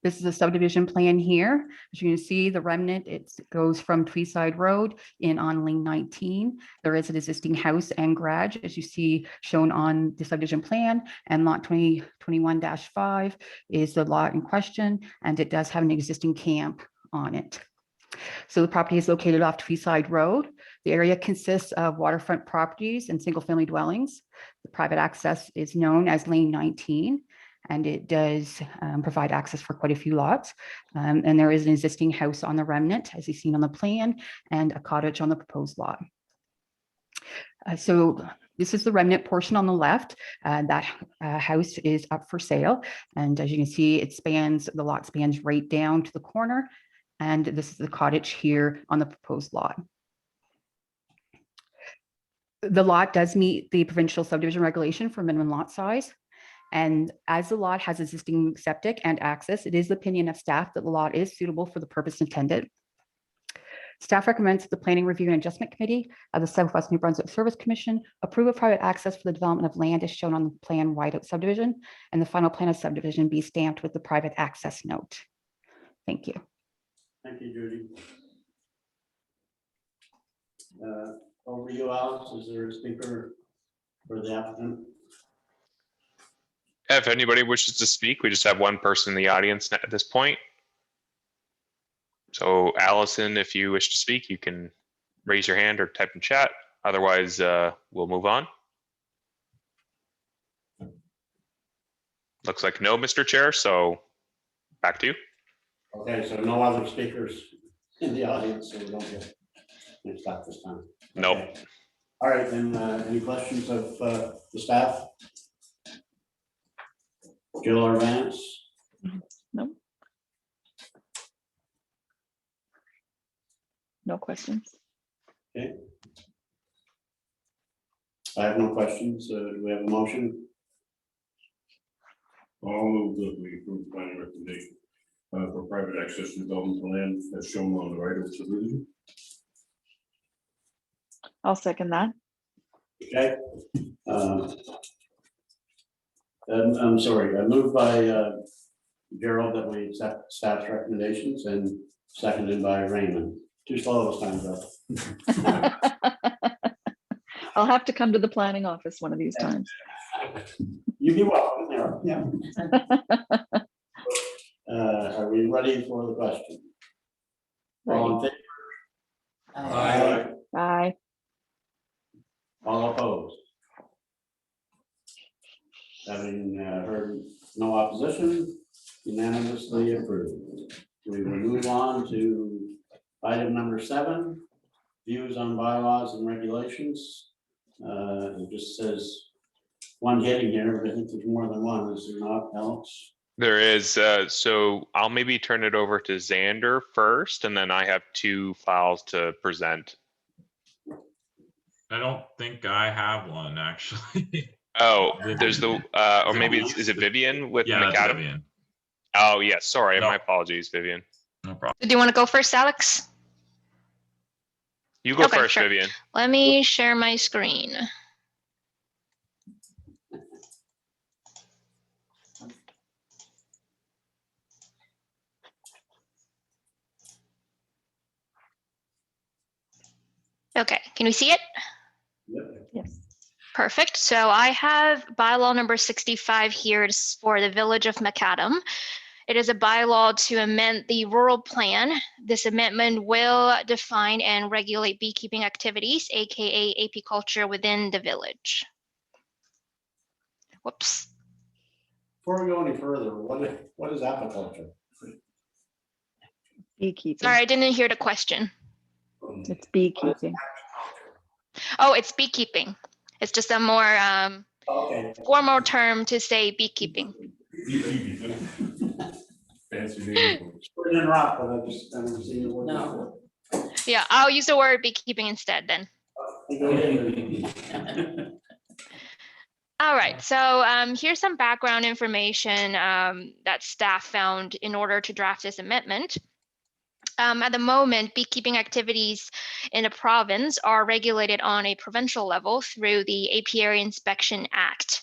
This is a subdivision plan here. As you can see, the remnant, it goes from Tweeside Road in on lane 19. There is an existing house and garage, as you see shown on the subdivision plan, and lot 2021-5 is the lot in question, and it does have an existing camp on it. So the property is located off Tweeside Road. The area consists of waterfront properties and single-family dwellings. The private access is known as lane 19. And it does provide access for quite a few lots. And there is an existing house on the remnant, as you've seen on the plan, and a cottage on the proposed lot. So this is the remnant portion on the left. That house is up for sale. And as you can see, it spans, the lot spans right down to the corner. And this is the cottage here on the proposed lot. The lot does meet the provincial subdivision regulation for minimum lot size. And as the lot has existing septic and access, it is the opinion of staff that the lot is suitable for the purpose intended. Staff recommends that the Planning Review and Adjustment Committee of the Southwest New Brunswick Service Commission approve of private access for the development of land as shown on the plan Rideout subdivision, and the final plan of subdivision be stamped with the private access note. Thank you. Thank you, Judy. Over to you, Alex. Is there a speaker for the applicant? If anybody wishes to speak, we just have one person in the audience at this point. So Allison, if you wish to speak, you can raise your hand or type in chat. Otherwise, we'll move on. Looks like no, Mr. Chair, so back to you. Okay, so no other speakers in the audience, so we don't get mixed up this time. Nope. Okay. All right, then any questions of the staff? Jill or Vance? No. No questions. Okay. I have no questions. Do we have a motion? I'll move that we approve planning recommendation for private access to development land as shown on the Rideout subdivision. I'll second that. Okay. I'm sorry, I moved by Gerald that we accept staff's recommendations and seconded by Raymond. Too slow this time, though. I'll have to come to the planning office one of these times. You'd be welcome there. Yeah. Are we ready for the question? All in favor? Aye. Aye. All opposed? Having heard no opposition, unanimously approved. We will move on to item number 7, views on bylaws and regulations. It just says one heading here, but I think there's more than one. Is there not, Alex? There is, so I'll maybe turn it over to Xander first, and then I have 2 files to present. I don't think I have one, actually. Oh, there's the, or maybe is it Vivian with Yeah, that's McAdam? Vivian. Oh, yes, sorry, No. my apologies, Vivian. No problem. Do you want to go first, Alex? You go Okay, first, sure. Vivian. Let me share my screen. Okay, can we see it? Yes. Perfect. So I have bylaw number 65 here for the village of Macadam. It is a bylaw to amend the rural plan. This amendment will define and regulate beekeeping activities, aka apiculture, within the village. Whoops. Before we go any further, what is apiculture? Beekeeping. Sorry, I didn't hear the question. It's beekeeping. Oh, it's beekeeping. It's just a more Okay. formal term to say beekeeping. Fancy name. Spring and rock, but I just never seen it. No. Yeah, I'll use the word beekeeping instead then. All right, so here's some background information that staff found in order to draft this amendment. At the moment, beekeeping activities in the province are regulated on a provincial level through the Apiary Inspection Act.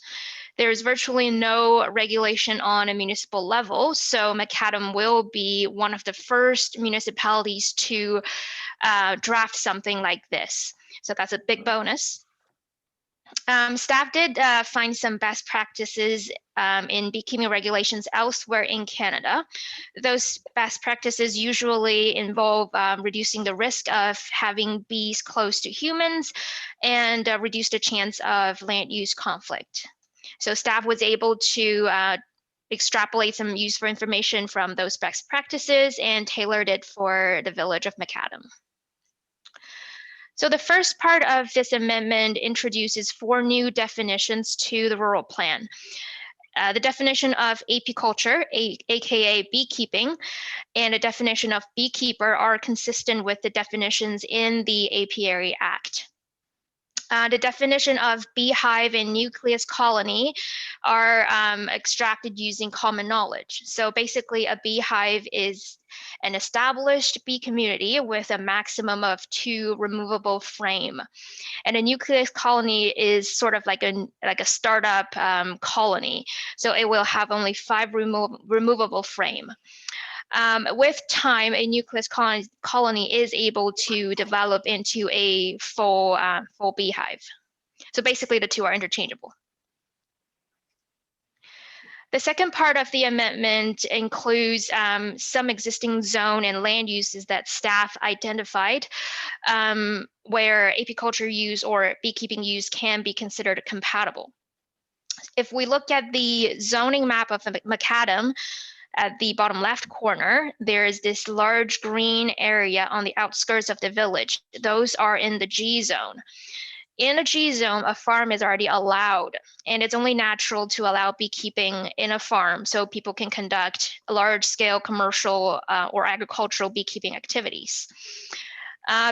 There's virtually no regulation on a municipal level, so Macadam will be one of the first municipalities to draft something like this. So that's a big bonus. Staff did find some best practices in beekeeping regulations elsewhere in Canada. Those best practices usually involve reducing the risk of having bees close to humans and reduce the chance of land use conflict. So staff was able to extrapolate some useful information from those best practices and tailored it for the village of Macadam. So the first part of this amendment introduces 4 new definitions to the rural plan. The definition of apiculture, aka beekeeping, and a definition of beekeeper are consistent with the definitions in the Apiary Act. The definition of beehive and nucleus colony are extracted using common knowledge. So basically a beehive is an established bee community with a maximum of 2 removable frame. And a nucleus colony is sort of like a startup colony. So it will have only 5 removable frame. With time, a nucleus colony is able to develop into a full beehive. So basically the 2 are interchangeable. The second part of the amendment includes some existing zone and land uses that staff identified where apiculture use or beekeeping use can be considered compatible. If we look at the zoning map of Macadam, at the bottom left corner, there is this large green area on the outskirts of the village. Those are in the G zone. In a G zone, a farm is already allowed, and it's only natural to allow beekeeping in a farm so people can conduct large-scale commercial or agricultural beekeeping activities.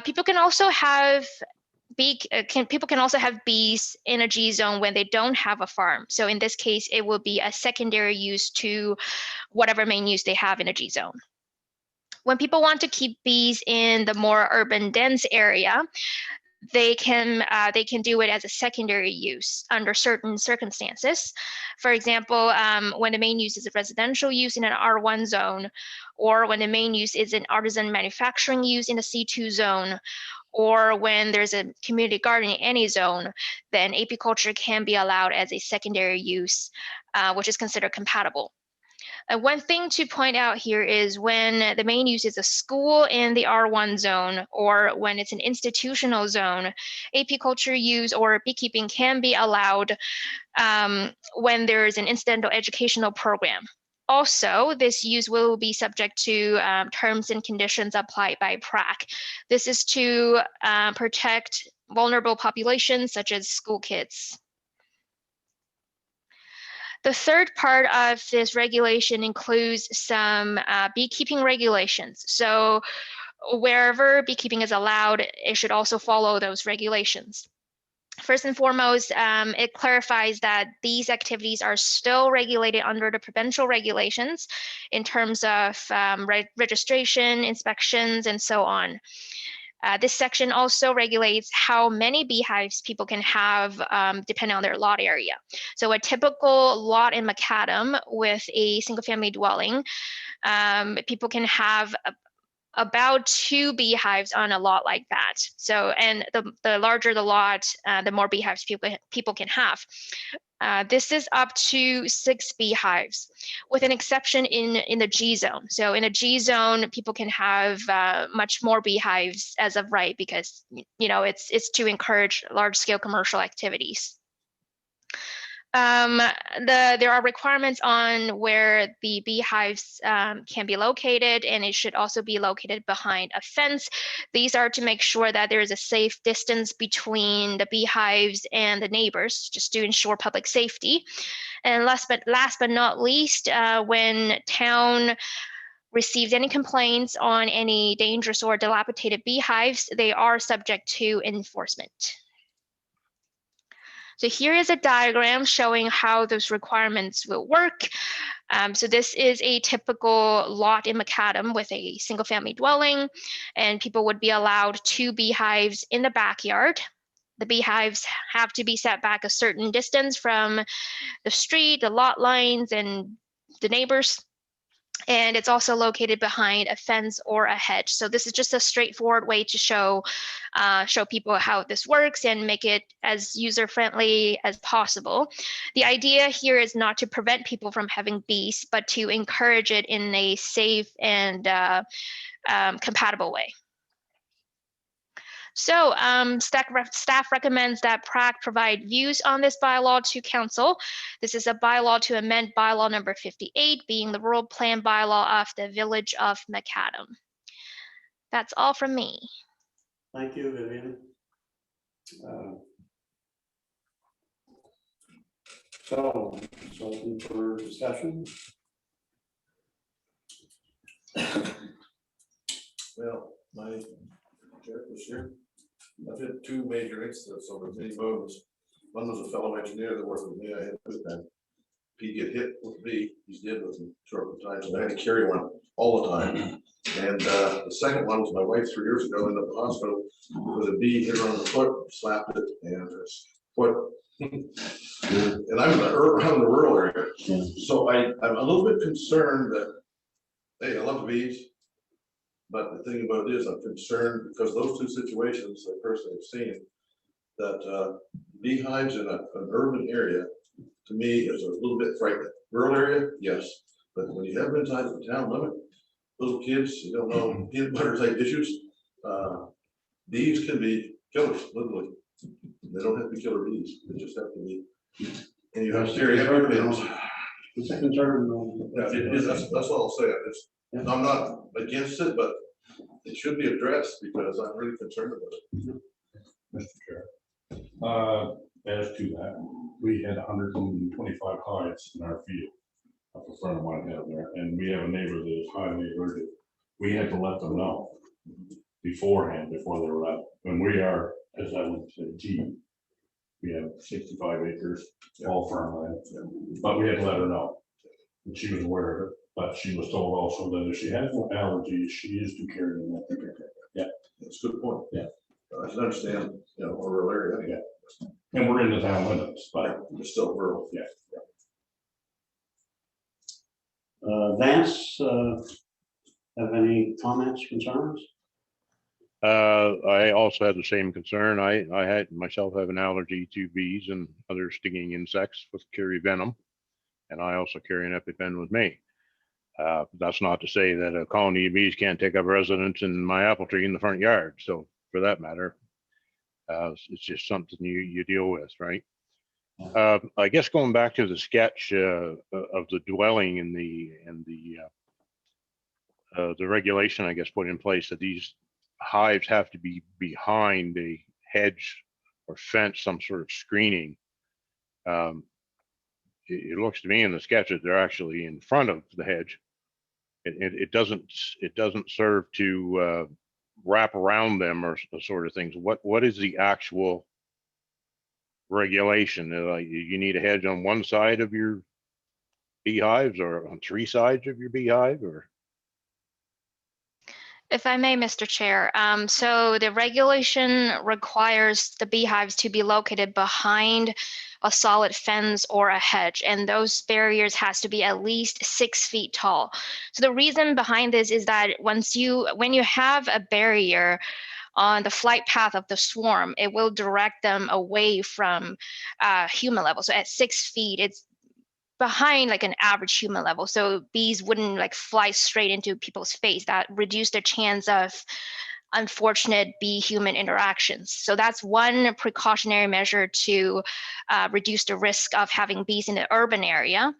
People can also have bees in a G zone when they don't have a farm. So in this case, it will be a secondary use to whatever main use they have in a G zone. When people want to keep bees in the more urban dense area, they can do it as a secondary use under certain circumstances. For example, when the main use is a residential use in an R1 zone, or when the main use is an artisan manufacturing use in a C2 zone, or when there's a community garden in any zone, then apiculture can be allowed as a secondary use, which is considered compatible. One thing to point out here is when the main use is a school in the R1 zone, or when it's an institutional zone, apiculture use or beekeeping can be allowed when there is an incidental educational program. Also, this use will be subject to terms and conditions applied by PRAC. This is to protect vulnerable populations such as school kids. The third part of this regulation includes some beekeeping regulations. So wherever beekeeping is allowed, it should also follow those regulations. first and foremost, it clarifies that these activities are still regulated under the provincial regulations in terms of registration, inspections, and so on. This section also regulates how many beehives people can have depending on their lot area. So a typical lot in Macadam with a single family dwelling, people can have about 2 beehives on a lot like that. So, and the larger the lot, the more beehives people can have. This is up to 6 beehives, with an exception in the G zone. So in a G zone, people can have much more beehives as of right, because it's to encourage large scale commercial activities. There are requirements on where the beehives can be located, and it should also be located behind a fence. These are to make sure that there is a safe distance between the beehives and the neighbors, just to ensure public safety. And last but not least, when town receives any complaints on any dangerous or dilapidated beehives, they are subject to enforcement. So here is a diagram showing how those requirements will work. So this is a typical lot in Macadam with a single family dwelling, and people would be allowed 2 beehives in the backyard. The beehives have to be set back a certain distance from the street, the lot lines, and the neighbors. And it's also located behind a fence or a hedge. So this is just a straightforward way to show people how this works and make it as user-friendly as possible. The idea here is not to prevent people from having bees, but to encourage it in a safe and compatible way. So staff recommends that PRAC provide views on this bylaw to council. This is a bylaw to amend bylaw number 58, being the rural plan bylaw of the village of Macadam. That's all from me. Thank you, Vivian. So open for discussion. Well, my chair was here. I've had 2 major incidents over many moons. One was a fellow engineer that worked with me. I had with him. He get hit with a bee. He's dead with him 2 times, and I had to carry one all the time. And the second one was my wife 3 years ago in the hospital with a bee hit her on the foot, slapped it, and his foot. And I'm in the rural area, so I'm a little bit concerned that, hey, I love the bees. But the thing about it is, I'm concerned because those 2 situations I personally have seen, that beehives in an urban area, to me, is a little bit frightening. Rural area, yes, but when you have them inside of the town limit, little kids, you don't know, peanut butter type issues, bees can be killers, literally. They don't have to be killer bees, they just have to be. And you have to carry epidemics. It's a concern. Yeah, it is, that's all I'll say. I'm not against it, but it should be addressed because I'm really concerned about it. Mr. Chair. As to that, we had 125 hives in our field. A friend of mine had there, and we have a neighbor that is highly allergic. We had to let them know beforehand, before they were out. When we are, as I would say, G, we have 65 acres, all farmland, but we had to let her know. And she was aware of it, but she was told also that if she has no allergies, she is to carry them. Yeah, That's a good point. Yeah. I can understand, a rural area. Yeah. And we're in the town limits, but it's still rural. Yeah. Vance, have any comments, concerns? I also had the same concern. I had myself have an allergy to bees and other stinging insects with carry venom, and I also carry an EpiPen with me. That's not to say that a colony of bees can't take up residence in my apple tree in the front yard. So for that matter, it's just something you deal with, right? I guess going back to the sketch of the dwelling and the regulation, I guess, put in place that these hives have to be behind a hedge or fence, some sort of screening. It looks to me in the sketch that they're actually in front of the hedge. It doesn't serve to wrap around them or sort of things. What is the actual regulation? Like you need a hedge on one side of your beehives or on three sides of your beehive, or? If I may, Mr. Chair, so the regulation requires the beehives to be located behind a solid fence or a hedge, and those barriers has to be at least 6 feet tall. So the reason behind this is that when you have a barrier on the flight path of the swarm, it will direct them away from human level. So at 6 feet, it's behind like an average human level. So bees wouldn't like fly straight into people's face. That reduced the chance of unfortunate bee-human interactions. So that's one precautionary measure to reduce the risk of having bees in the urban area.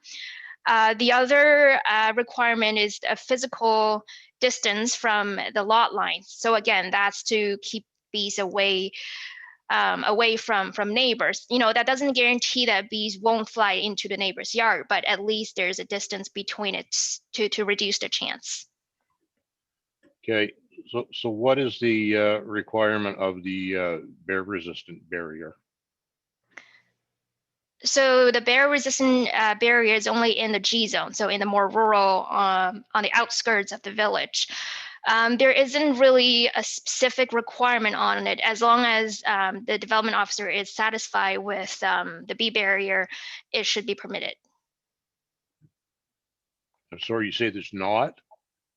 The other requirement is a physical distance from the lot lines. So again, that's to keep bees away from neighbors. That doesn't guarantee that bees won't fly into the neighbor's yard, but at least there's a distance between it to reduce the chance. Okay, so what is the requirement of the bear resistant barrier? So the bear resistant barrier is only in the G zone, so in the more rural, on the outskirts of the village. There isn't really a specific requirement on it, as long as the development officer is satisfied with the bee barrier, it should be permitted. I'm sorry, you say it's not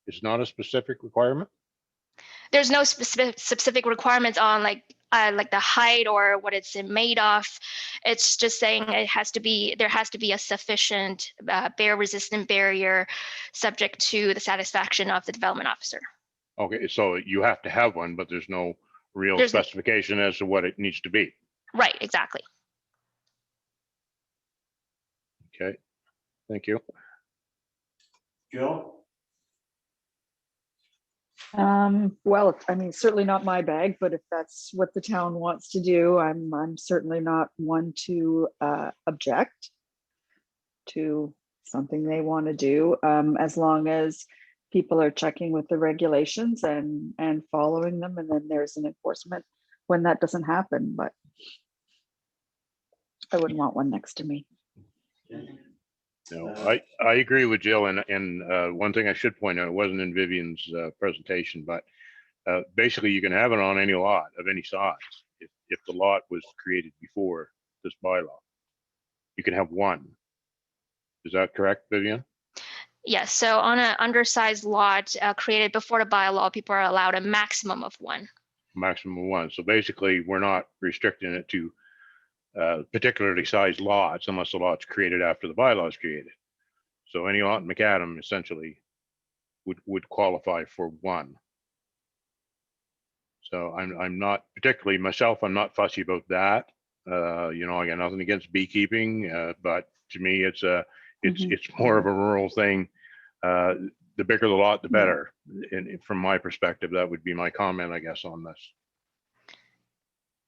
a specific requirement? There's no specific requirements on like the height or what it's made of. It's just saying there has to be a sufficient bear resistant barrier subject to the satisfaction of the development officer. Okay, so you have to have one, but there's no real specification as to what it needs to be. Right, exactly. Okay, thank you. Jill? Well, I mean, certainly not my bag, but if that's what the town wants to do, I'm certainly not one to object to something they want to do, as long as people are checking with the regulations and following them, and then there's an enforcement when that doesn't happen. But I wouldn't want one next to me. No, I agree with Jill, and one thing I should point out, it wasn't in Vivian's presentation, but basically you can have it on any lot of any size. If the lot was created before this bylaw, you can have one. Is that correct, Vivian? Yes, so on an undersized lot created before the bylaw, people are allowed a maximum of one. Maximum of one. So basically, we're not restricting it to particularly sized lots unless the lot's created after the bylaw is created. So any lot in Macadam essentially would qualify for one. So I'm not particularly myself, I'm not fussy about that. I got nothing against beekeeping, but to me it's more of a rural thing. The bigger the lot, the better. And from my perspective, that would be my comment, I guess, on this.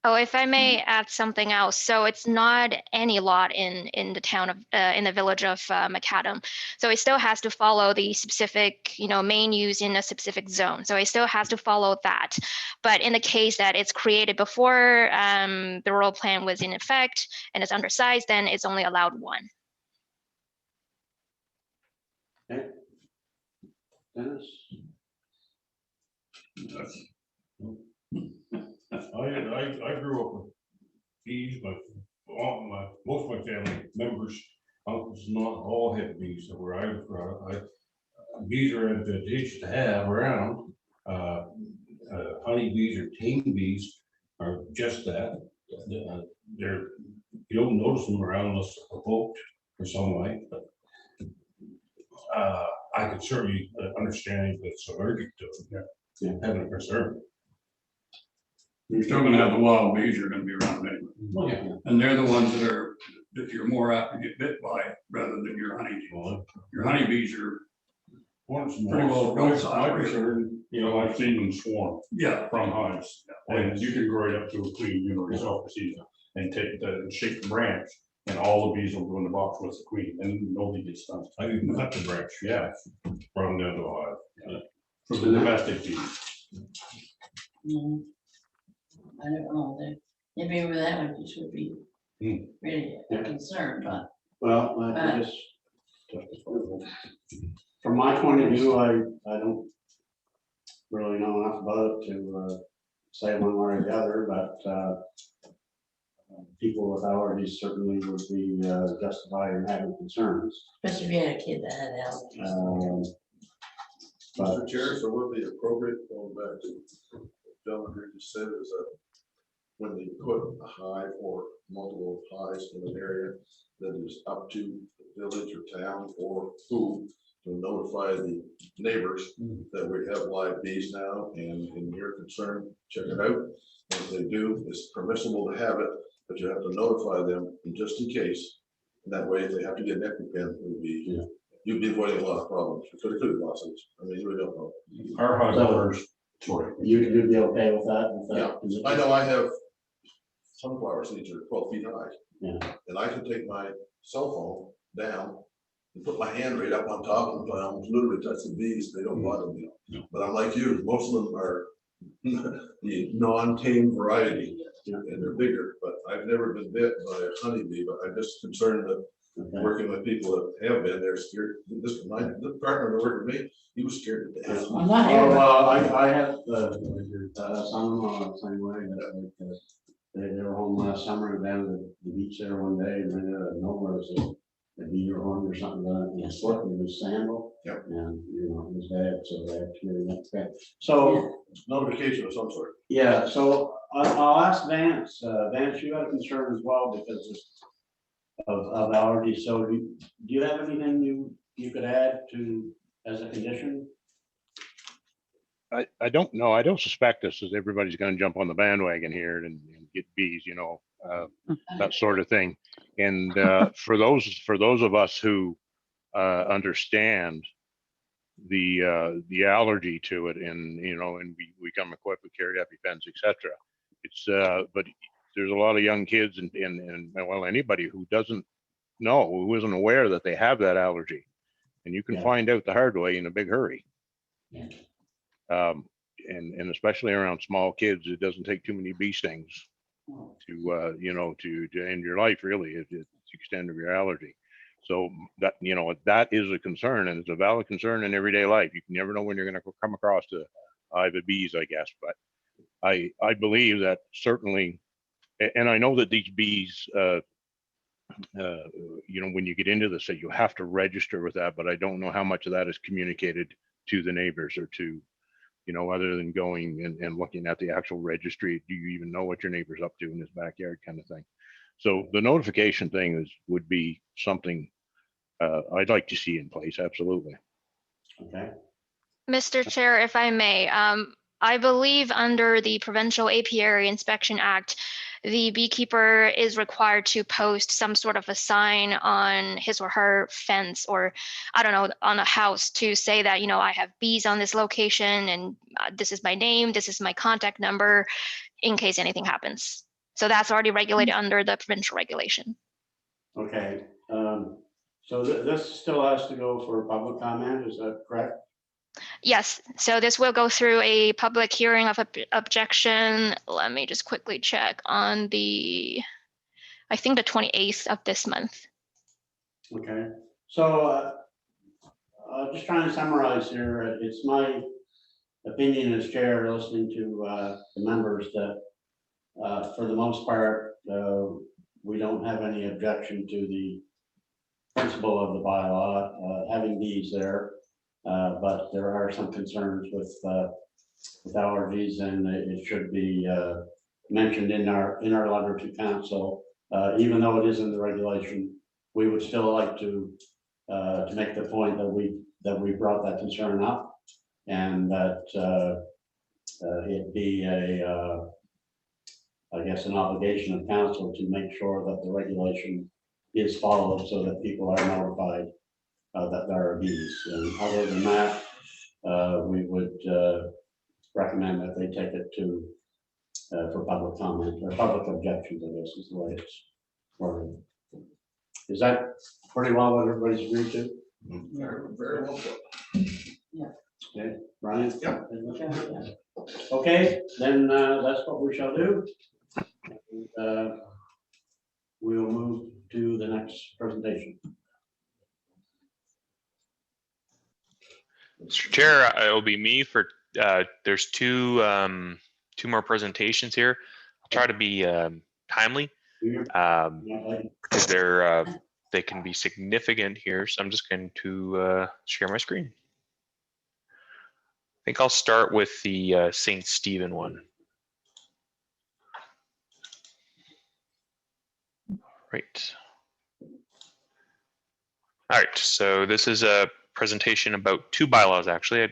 Oh, if I may add something else. So it's not any lot in the town of, in the village of Macadam. So it still has to follow the specific, main use in a specific zone. So it still has to follow that. But in the case that it's created before the rural plan was in effect and it's undersized, then it's only allowed one. Okay. Dennis? I grew up with bees, but most of my family members, uncles, not all had bees. So where I was brought up, bees are advantageous to have around. Honey bees or tame bees are just that. You don't notice them around unless provoked for some way. But I could certainly understand if it's allergic to it. Yeah, having a concern. You're still gonna have the wild bees are gonna be around anyway. Oh, yeah. And they're the ones that you're more apt to get bit by rather than your honeybees. Your honeybees are pretty well my concern, I've seen them swarm. Yeah. From hives. And you can grow it up to a queen, yourself this season and shake the branch and all the bees will go in the box with the queen and nobody gets stung. I didn't cut the branch, from down to a hive. Yeah. For the domestic bees. I don't know, maybe over that one, it should be really a concern, but Well, I just, from my point of view, I don't really know enough about it to say one way or the other, but people with allergies certainly would be justified in having concerns. especially if you had a kid that had allergies. But Mr. Chair, so would be appropriate, going back to what John here just said, is that when they put a hive or multiple hives in an area, that is up to the village or town or who to notify the neighbors that we have live bees now, and in your concern, check it out. And if they do, it's permissible to have it, but you have to notify them just in case. And that way, if they have to get an EpiPen, it would be, you'd be avoiding a lot of problems. It could be lawsuits. I mean, you really don't know. Our high numbers, sorry. you'd be okay with that? Yeah, I know I have sunflower seeds that are 12 feet high. Yeah. And I can take my cell phone down and put my hand right up on top of them, I almost literally touch the bees, they don't bother me. But I'm like you, most of them are the non-tame variety, and they're bigger, but I've never been bit by a honeybee, but I'm just concerned that working with people that have been, they're scared. This partner that worked with me, he was scared to death. I'm not Oh, everybody. well, I have son-in-law the same way, that they were home last summer, down to the beach there one day, and then nowhere was a bee or horn or something, and it slipped in his sandal. Yep. And, it was bad, so they had to get it back. So, Notification of some sort. yeah, so I'll ask Vance, Vance, you had a concern as well because of allergies, so do you have anything you could add to, as a condition? I don't know. I don't suspect this is everybody's going to jump on the bandwagon here and get bees, that sort of thing. And for those of us who understand the allergy to it, and and we come equipped with carried EpiPens, etc. It's but there's a lot of young kids and well, anybody who doesn't know, who isn't aware that they have that allergy, and you can find out the hard way in a big hurry. And especially around small kids, it doesn't take too many bee stings to to end your life, really. It's the extent of your allergy. So that that is a concern, and it's a valid concern in everyday life. You can never know when you're going to come across a hive of bees, I guess. But I believe that certainly, and I know that these bees, when you get into this, that you have to register with that. But I don't know how much of that is communicated to the neighbors or to other than going and looking at the actual registry. Do you even know what your neighbor's up to in his backyard, kind of thing? So the notification thing would be something I'd like to see in place. Absolutely. Okay. Mr. Chair, if I may, I believe under the Provincial Apiary Inspection Act, the beekeeper is required to post some sort of a sign on his or her fence, or I don't know, on a house, to say that, I have bees on this location and this is my name, this is my contact number, in case anything happens. So that's already regulated under the provincial regulation. Okay. So this still has to go for public comment, is that correct? Yes, so this will go through a public hearing of objection. Let me just quickly check on I think the 28th of this month. Okay, so just trying to summarize here, it's my opinion as chair, listening to the members, that for the most part, we don't have any objection to the principle of the bylaw, having bees there. But there are some concerns with allergies, and it should be mentioned in our letter to council. Even though it is in the regulation, we would still like to make the point that we brought that concern up, and that it be I guess an obligation of council to make sure that the regulation is followed, so that people are notified that there are bees. And other than that, we would recommend that they take it to for public comment or public objections, I guess is the way it's worded. Is that pretty well what everybody's agreed to? Very well put. Okay, Brian? Yep. Okay, then that's what we shall do. We do the next presentation? Mr. Chair, it'll be me for, there's two more presentations here. I'll try to be timely because they can be significant here. So I'm just going to share my screen. I think I'll start with the St. Stephen one. Right. All right, so this is a presentation about two bylaws actually.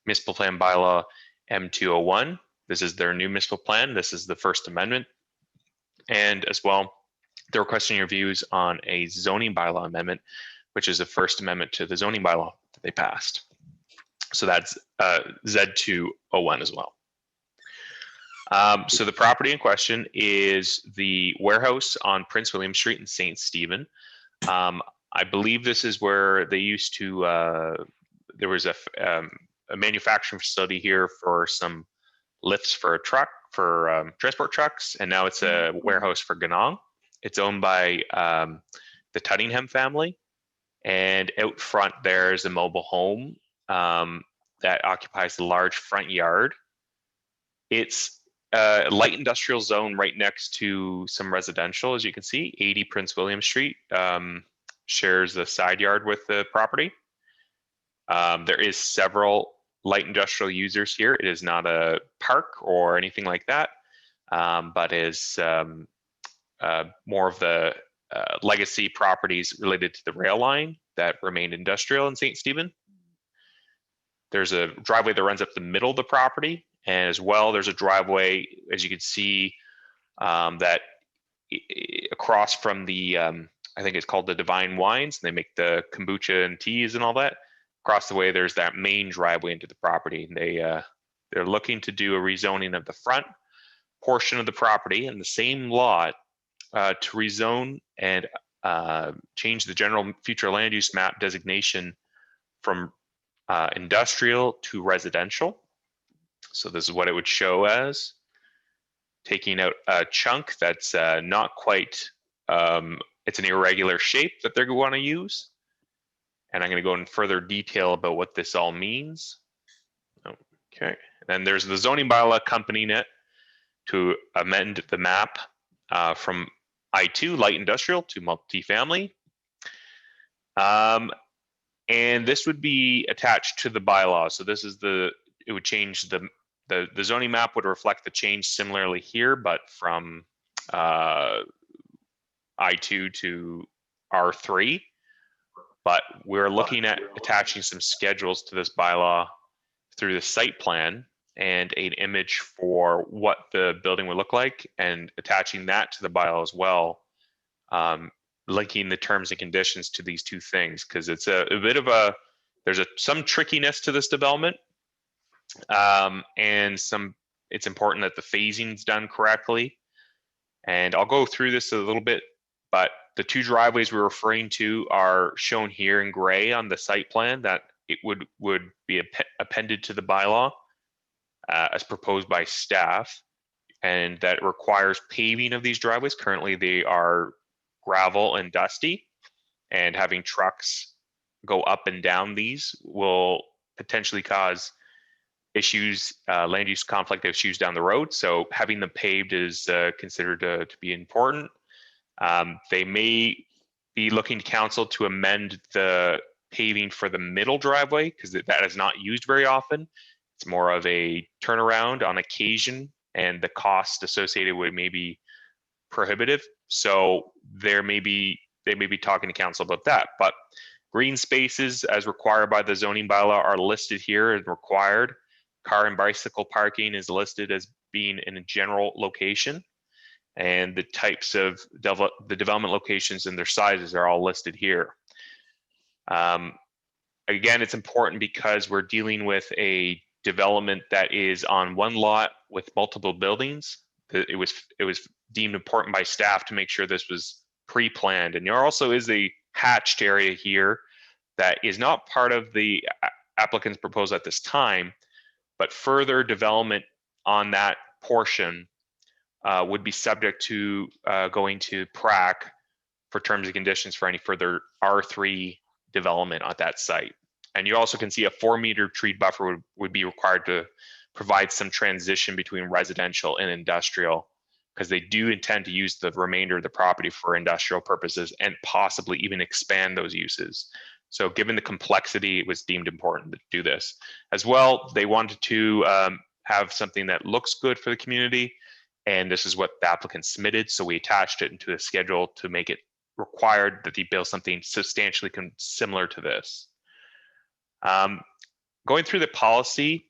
Municipal Plan Bylaw M201. This is their new municipal plan. This is the First Amendment. And as well, they're requesting your views on a zoning bylaw amendment, which is the First Amendment to the zoning bylaw that they passed. So that's Z201 as well. So the property in question is the warehouse on Prince William Street in St. Stephen. I believe this is where they used to, there was a manufacturing facility here for some lifts for a truck, for transport trucks, and now it's a warehouse for Ganong. It's owned by the Tuttingham family, and out front there's a mobile home that occupies the large front yard. It's a light industrial zone right next to some residential, as you can see. 80 Prince William Street shares the side yard with the property. There is several light industrial users here. It is not a park or anything like that, but is more of the legacy properties related to the rail line that remain industrial in St. Stephen. There's a driveway that runs up the middle of the property, and as well there's a driveway, as you can see, that across from the I think it's called the Divine Wines, and they make the kombucha and teas and all that. Across the way there's that main driveway into the property. They're looking to do a rezoning of the front portion of the property in the same lot to rezone and change the general future land use map designation from industrial to residential. So this is what it would show as, taking out a chunk that's not quite, it's an irregular shape that they're going to use. And I'm going to go in further detail about what this all means. Okay, then there's the zoning bylaw accompanying it to amend the map from I2 light industrial to multifamily. And this would be attached to the bylaw. So this is it would change the zoning map would reflect the change similarly here, but from I2 to R3. But we're looking at attaching some schedules to this bylaw through the site plan and an image for what the building would look like, and attaching that to the bylaw as well, linking the terms and conditions to these two things, because it's a bit of there's some trickiness to this development, and it's important that the phasing's done correctly. And I'll go through this a little bit, but the two driveways we're referring to are shown here in gray on the site plan that it would be appended to the bylaw as proposed by staff, and that requires paving of these driveways. Currently they are gravel and dusty, and having trucks go up and down these will potentially cause issues, land use conflict issues down the road. So having them paved is considered to be important. They may be looking to council to amend the paving for the middle driveway, because that is not used very often. It's more of a turnaround on occasion, and the cost associated with may be prohibitive. So they may be talking to council about that. But green spaces as required by the zoning bylaw are listed here and required. Car and bicycle parking is listed as being in a general location. And the types of the development locations and their sizes are all listed here. Again, it's important because we're dealing with a development that is on one lot with multiple buildings. It was deemed important by staff to make sure this was pre-planned. And there also is a hatched area here that is not part of the applicant's proposal at this time, but further development on that portion would be subject to going to PRAC for terms and conditions for any further R3 development at that site. And you also can see a 4-meter tree buffer would be required to provide some transition between residential and industrial, because they do intend to use the remainder of the property for industrial purposes and possibly even expand those uses. So given the complexity, it was deemed important to do this. As well, they wanted to have something that looks good for the community, and this is what the applicant submitted, so we attached it into a schedule to make it required that they build something substantially similar to this. Going through the policy,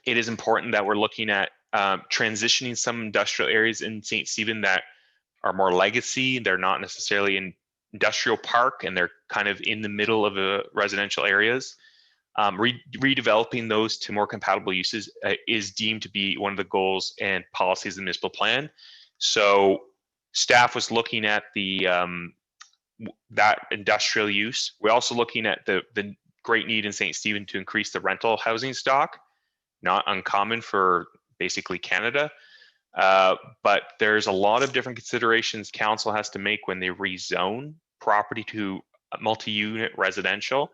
it is important that we're looking at transitioning some industrial areas in St. Stephen that are more legacy. They're not necessarily in industrial park, and they're kind of in the middle of the residential areas. Redeveloping those to more compatible uses is deemed to be one of the goals and policies of the municipal plan. So staff was looking at the that industrial use. We're also looking at the great need in St. Stephen to increase the rental housing stock, not uncommon for basically Canada. But there's a lot of different considerations council has to make when they rezone property to multi-unit residential.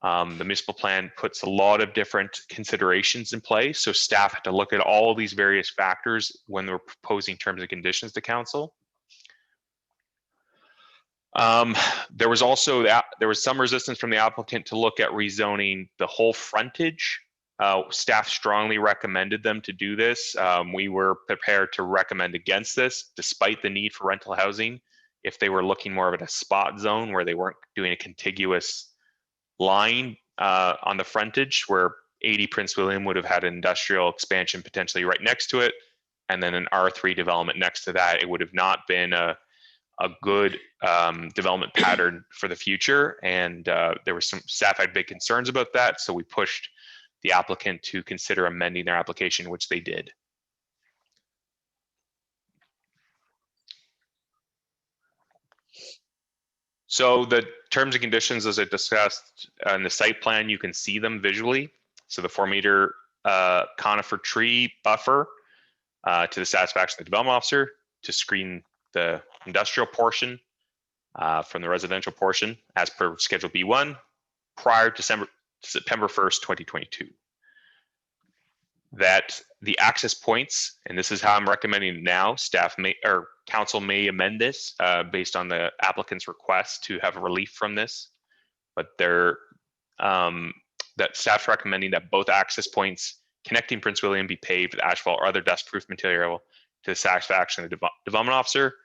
The municipal plan puts a lot of different considerations in place. So staff had to look at all of these various factors when they're proposing terms and conditions to council. There was also there was some resistance from the applicant to look at rezoning the whole frontage. Staff strongly recommended them to do this. We were prepared to recommend against this, despite the need for rental housing, if they were looking more of a spot zone where they weren't doing a contiguous line on the frontage, where 80 Prince William would have had an industrial expansion potentially right next to it, and then an R3 development next to that. It would have not been a good development pattern for the future. And there was some staff had big concerns about that. So we pushed the applicant to consider amending their application, which they did. So the terms and conditions, as I discussed in the site plan, you can see them visually. So the 4-meter conifer tree buffer to the satisfaction of the development officer to screen the industrial portion from the residential portion as per Schedule B1 prior to September 1st, 2022. That the access points, and this is how I'm recommending it now, staff may or council may amend this based on the applicant's request to have a relief from this, but they're that staff's recommending that both access points connecting Prince William be paved with asphalt or other dust-proof material to the satisfaction of the development officer.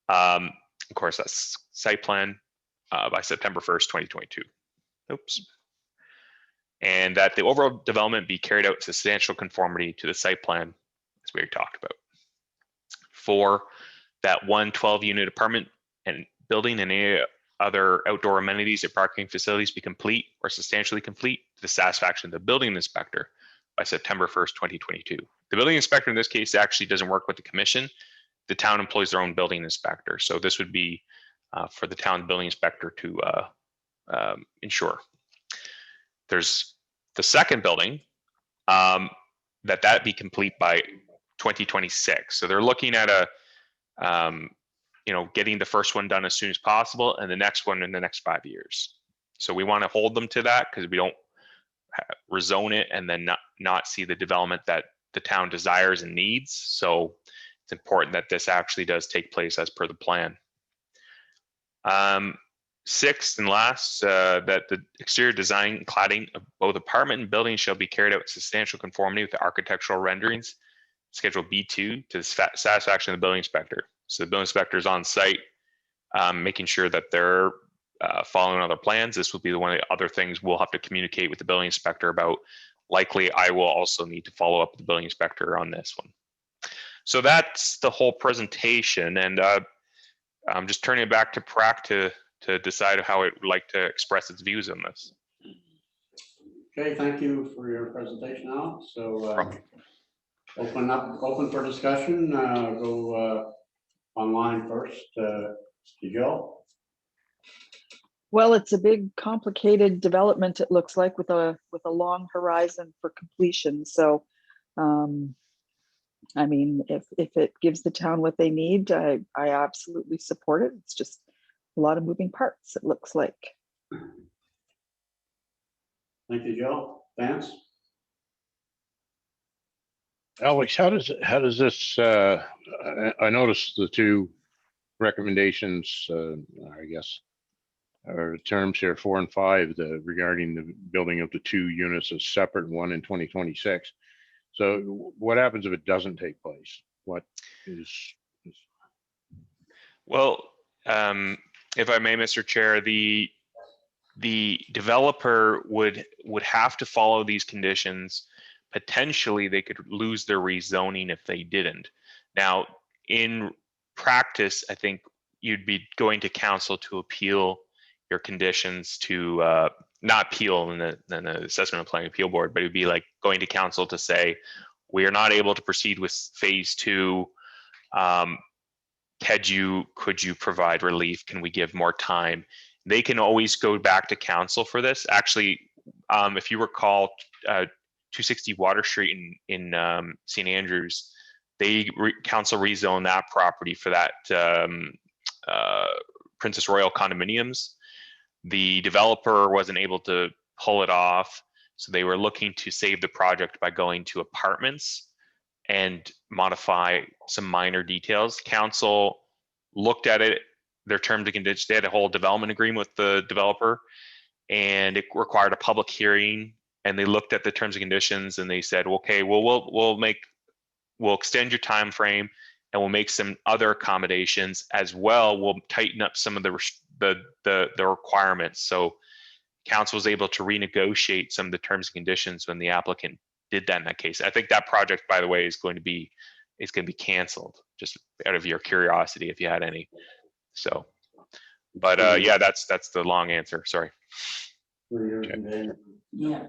Of course, that's site plan by September 1st, 2022. Oops. And that the overall development be carried out in substantial conformity to the site plan, as we already talked about. 4, that 1 12-unit apartment and building and any other outdoor amenities or parking facilities be complete or substantially complete to the satisfaction of the building inspector by September 1st, 2022. The building inspector in this case actually doesn't work with the commission. The town employs their own building inspector. So this would be for the town building inspector to ensure. There's the second building, that be complete by 2026. So they're looking at getting the first one done as soon as possible and the next one in the next 5 years. So we want to hold them to that because we don't rezone it and then not see the development that the town desires and needs. So it's important that this actually does take place as per the plan. 6th and last, that the exterior design and cladding of both apartment and building shall be carried out in substantial conformity with the architectural renderings, Schedule B2, to the satisfaction of the building inspector. So the building inspector is on site, making sure that they're following other plans. This will be one of the other things we'll have to communicate with the building inspector about. Likely, I will also need to follow up with the building inspector on this one. So that's the whole presentation, and I'm just turning it back to PRAC to decide how it would like to express its views on this. Okay, thank you for your presentation, Alex. So open for discussion. Go online first to Joe. Well, it's a big, complicated development, it looks like, with a long horizon for completion. So, I mean, if it gives the town what they need, I absolutely support it. It's just a lot of moving parts, it looks like. Thank you, Joe. Vance? Alex, how does this, I noticed the two recommendations, I guess, or terms here, 4 and 5, regarding the building of the 2 units as separate, one in 2026. So what happens if it doesn't take place? What is? Well, if I may, Mr. Chair, the developer would have to follow these conditions. Potentially, they could lose their rezoning if they didn't. Now, in practice, I think you'd be going to council to appeal your conditions to not appeal in the assessment and planning appeal board, but it'd be like going to council to say, we are not able to proceed with phase 2. Could you provide relief? Can we give more time? They can always go back to council for this. Actually, if you recall, 260 Water Street in St. Andrews, council rezoned that property for that Princess Royal condominiums. The developer wasn't able to pull it off, so they were looking to save the project by going to apartments and modify some minor details. Council looked at it, their terms and conditions. They had a whole development agreement with the developer, and it required a public hearing. And they looked at the terms and conditions, and they said, "Okay, well, we'll extend your time frame, and we'll make some other accommodations as well. We'll tighten up some of the requirements." So council was able to renegotiate some of the terms and conditions when the applicant did that in that case. I think that project, by the way, is going to be canceled, just out of your curiosity, if you had any. So, but yeah, that's the long answer. Sorry. Yeah.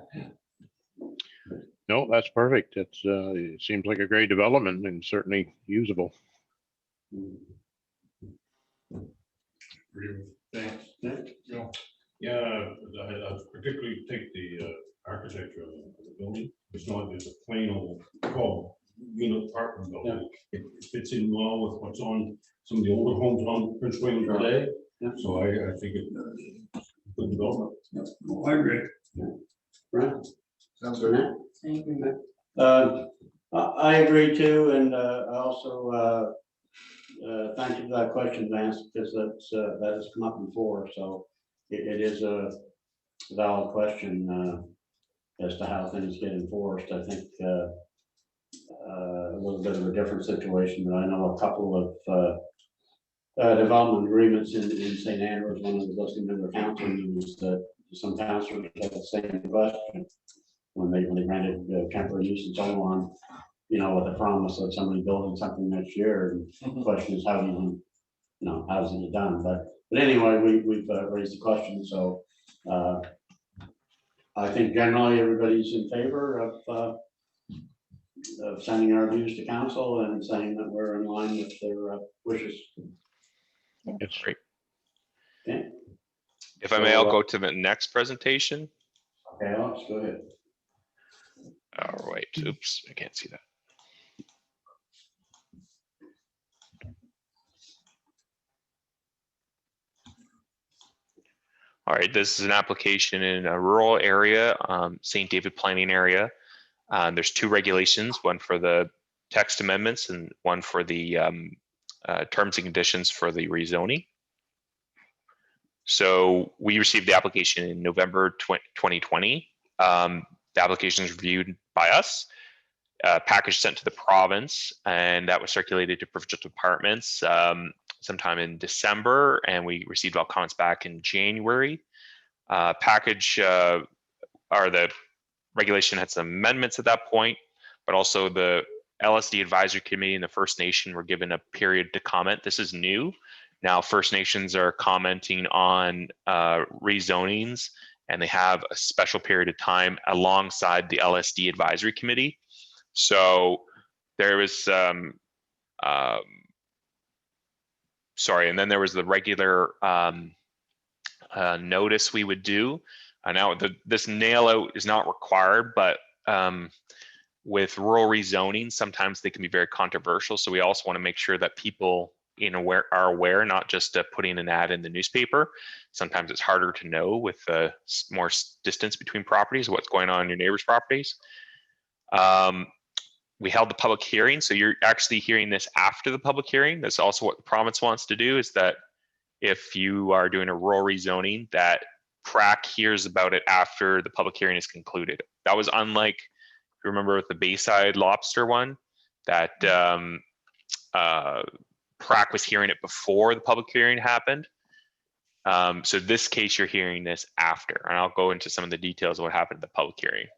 No, that's perfect. It seems like a great development and certainly usable. Thanks. Yeah, I particularly take the architecture of the building. It's not just a plain old unit apartment building. It fits in well with what's on some of the older homes on Prince William today. So I think it's good development. I agree. Right. Sounds good. I agree. I agree too, and I also thank you for that question, Vance, because that has come up before. So it is a valid question as to how things get enforced. I think a little bit of a different situation, but I know a couple of development agreements in St. Andrews. When I was listening to the council news, that some councilors had the same question when they granted temporary use and so on, with the promise of somebody building something next year. And the question is, how do you, how's it get done? But anyway, we've raised the question. So I think generally everybody's in favor of sending our views to council and saying that we're in line with their wishes. It's Great. Okay. If I may, I'll go to the next presentation. Okay, Alex, go ahead. All right. Oops, I can't see that. All right, this is an application in a rural area, St. David planning area. There's 2 regulations, one for the text amendments and one for the terms and conditions for the rezoning. So we received the application in November 2020. The application is reviewed by us, package sent to the province, and that was circulated to provincial departments sometime in December, and we received all comments back in January. Package or the regulation had some amendments at that point, but also the LSD Advisory Committee and the First Nation were given a period to comment. This is new. Now First Nations are commenting on rezonings, and they have a special period of time alongside the LSD Advisory Committee. So there was sorry, and then there was the regular notice we would do. Now this nail out is not required, but with rural rezoning, sometimes they can be very controversial. So we also want to make sure that people are aware, not just putting an ad in the newspaper. Sometimes it's harder to know with more distance between properties, what's going on in your neighbors' properties. We held the public hearing, so you're actually hearing this after the public hearing. That's also what the province wants to do, is that if you are doing a rural rezoning, that PRAC hears about it after the public hearing is concluded. That was unlike, if you remember with the Bayside lobster one, that PRAC was hearing it before the public hearing happened. So this case, you're hearing this after, and I'll go into some of the details of what happened at the public hearing.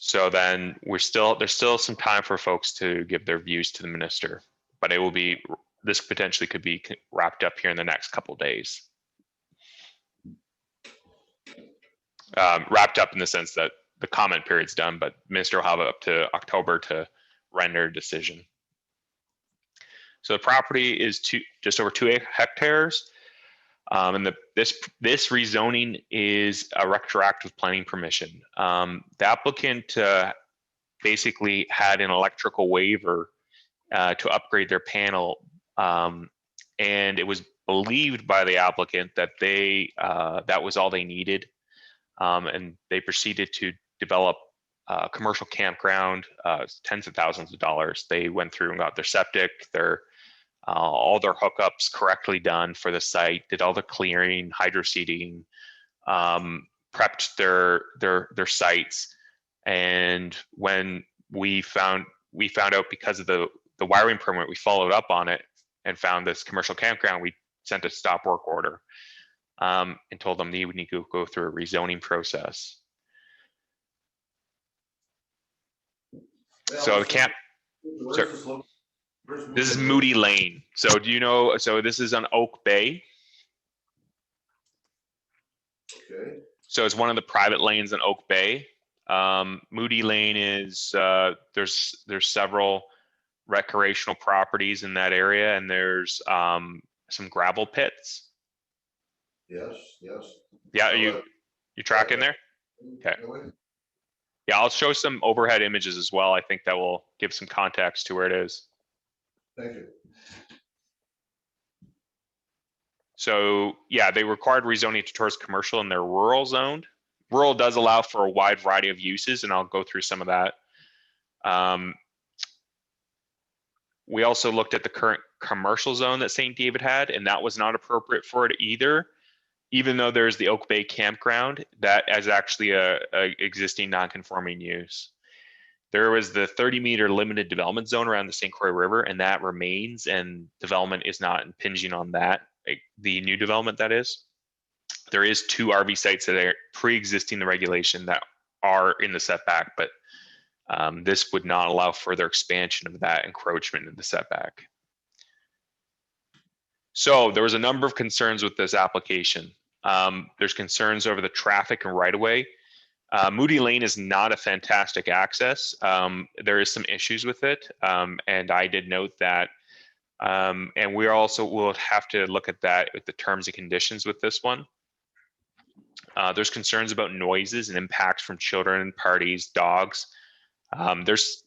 So then there's still some time for folks to give their views to the minister, but it will be, this potentially could be wrapped up here in the next couple of days. Wrapped up in the sense that the comment period's done, but minister will have it up to October to render a decision. So the property is just over 2 hectares. And this rezoning is a retroactive planning permission. The applicant basically had an electrical waiver to upgrade their panel, and it was believed by the applicant that that was all they needed, and they proceeded to develop a commercial campground, tens of thousands of dollars. They went through and got their septic, all their hookups correctly done for the site, did all the clearing, hydro seeding, prepped their sites. And when we found out, because of the wiring permit, we followed up on it and found this commercial campground, we sent a stop work order and told them they would need to go through a rezoning process. So the camp, sir, this is Moody Lane. So do you know, so this is on Oak Bay. Okay. So it's one of the private lanes in Oak Bay. Moody Lane is, there's several recreational properties in that area, and there's some gravel pits. Yes. Yeah, you tracking there? Okay. Yeah, I'll show some overhead images as well. I think that will give some context to where it is. Thank you. So yeah, they required rezoning towards commercial in their rural zoned. Rural does allow for a wide variety of uses, and I'll go through some of that. We also looked at the current commercial zone that St. David had, and that was not appropriate for it either, even though there's the Oak Bay campground that is actually a existing non-conforming use. There was the 30-meter limited development zone around the St. Croix River, and that remains, and development is not impinging on that, the new development that is. There is 2 RV sites that are pre-existing the regulation that are in the setback, but this would not allow further expansion of that encroachment in the setback. So there was a number of concerns with this application. There's concerns over the traffic and right-of-way. Moody Lane is not a fantastic access. There is some issues with it, and I did note that. And we also will have to look at that with the terms and conditions with this one. There's concerns about noises and impacts from children, parties, dogs. There's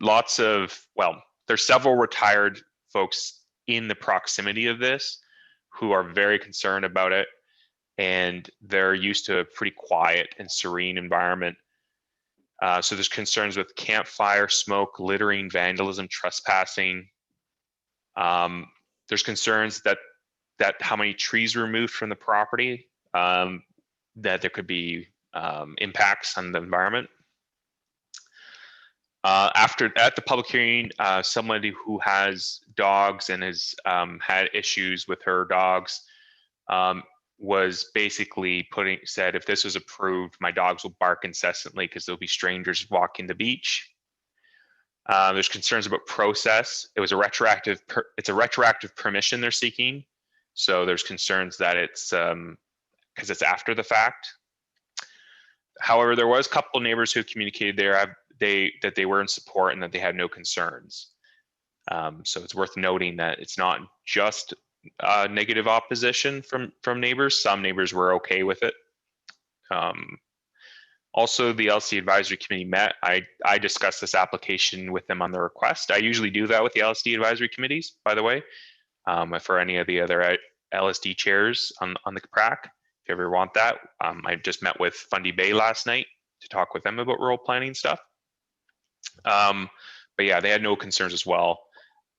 lots of, well, there's several retired folks in the proximity of this who are very concerned about it, and they're used to a pretty quiet and serene environment. So there's concerns with campfire, smoke, littering, vandalism, trespassing. There's concerns that how many trees were removed from the property, that there could be impacts on the environment. At the public hearing, somebody who has dogs and has had issues with her dogs was basically said, if this was approved, my dogs will bark incessantly because there'll be strangers walking the beach. There's concerns about process. It's a retroactive permission they're seeking. So there's concerns that it's because it's after the fact. However, there was a couple of neighbors who communicated that they were in support and that they had no concerns. So it's worth noting that it's not just negative opposition from neighbors. Some neighbors were okay with it. Also, the LSD advisory committee met. I discussed this application with them on the request. I usually do that with the LSD advisory committees, by the way, for any of the other LSD chairs on the PRAC. If you ever want that, I just met with Fundy Bay last night to talk with them about rural planning stuff. But yeah, they had no concerns as well.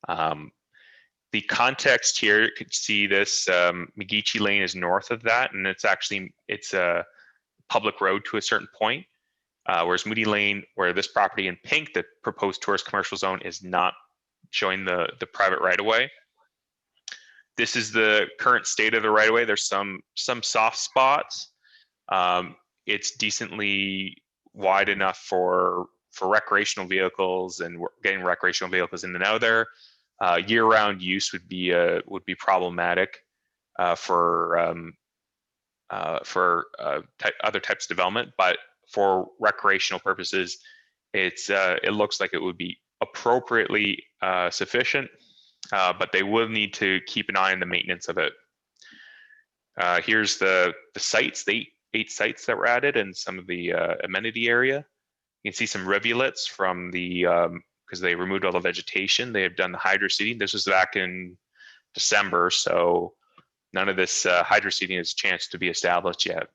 The context here, you could see this, McGeechee Lane is north of that, and it's a public road to a certain point, whereas Moody Lane, where this property in pink, the proposed tourist commercial zone, is not showing the private right of way. This is the current state of the right of way. There's some soft spots. It's decently wide enough for recreational vehicles, and we're getting recreational vehicles in and out of there. Year-round use would be problematic for other types of development, but for recreational purposes, it looks like it would be appropriately sufficient, but they will need to keep an eye on the maintenance of it. Here's the sites, the 8 sites that were added, and some of the amenity area. You can see some rivulets from the because they removed all the vegetation. They have done the hydro seeding. This was back in December, so none of this hydro seeding has a chance to be established yet.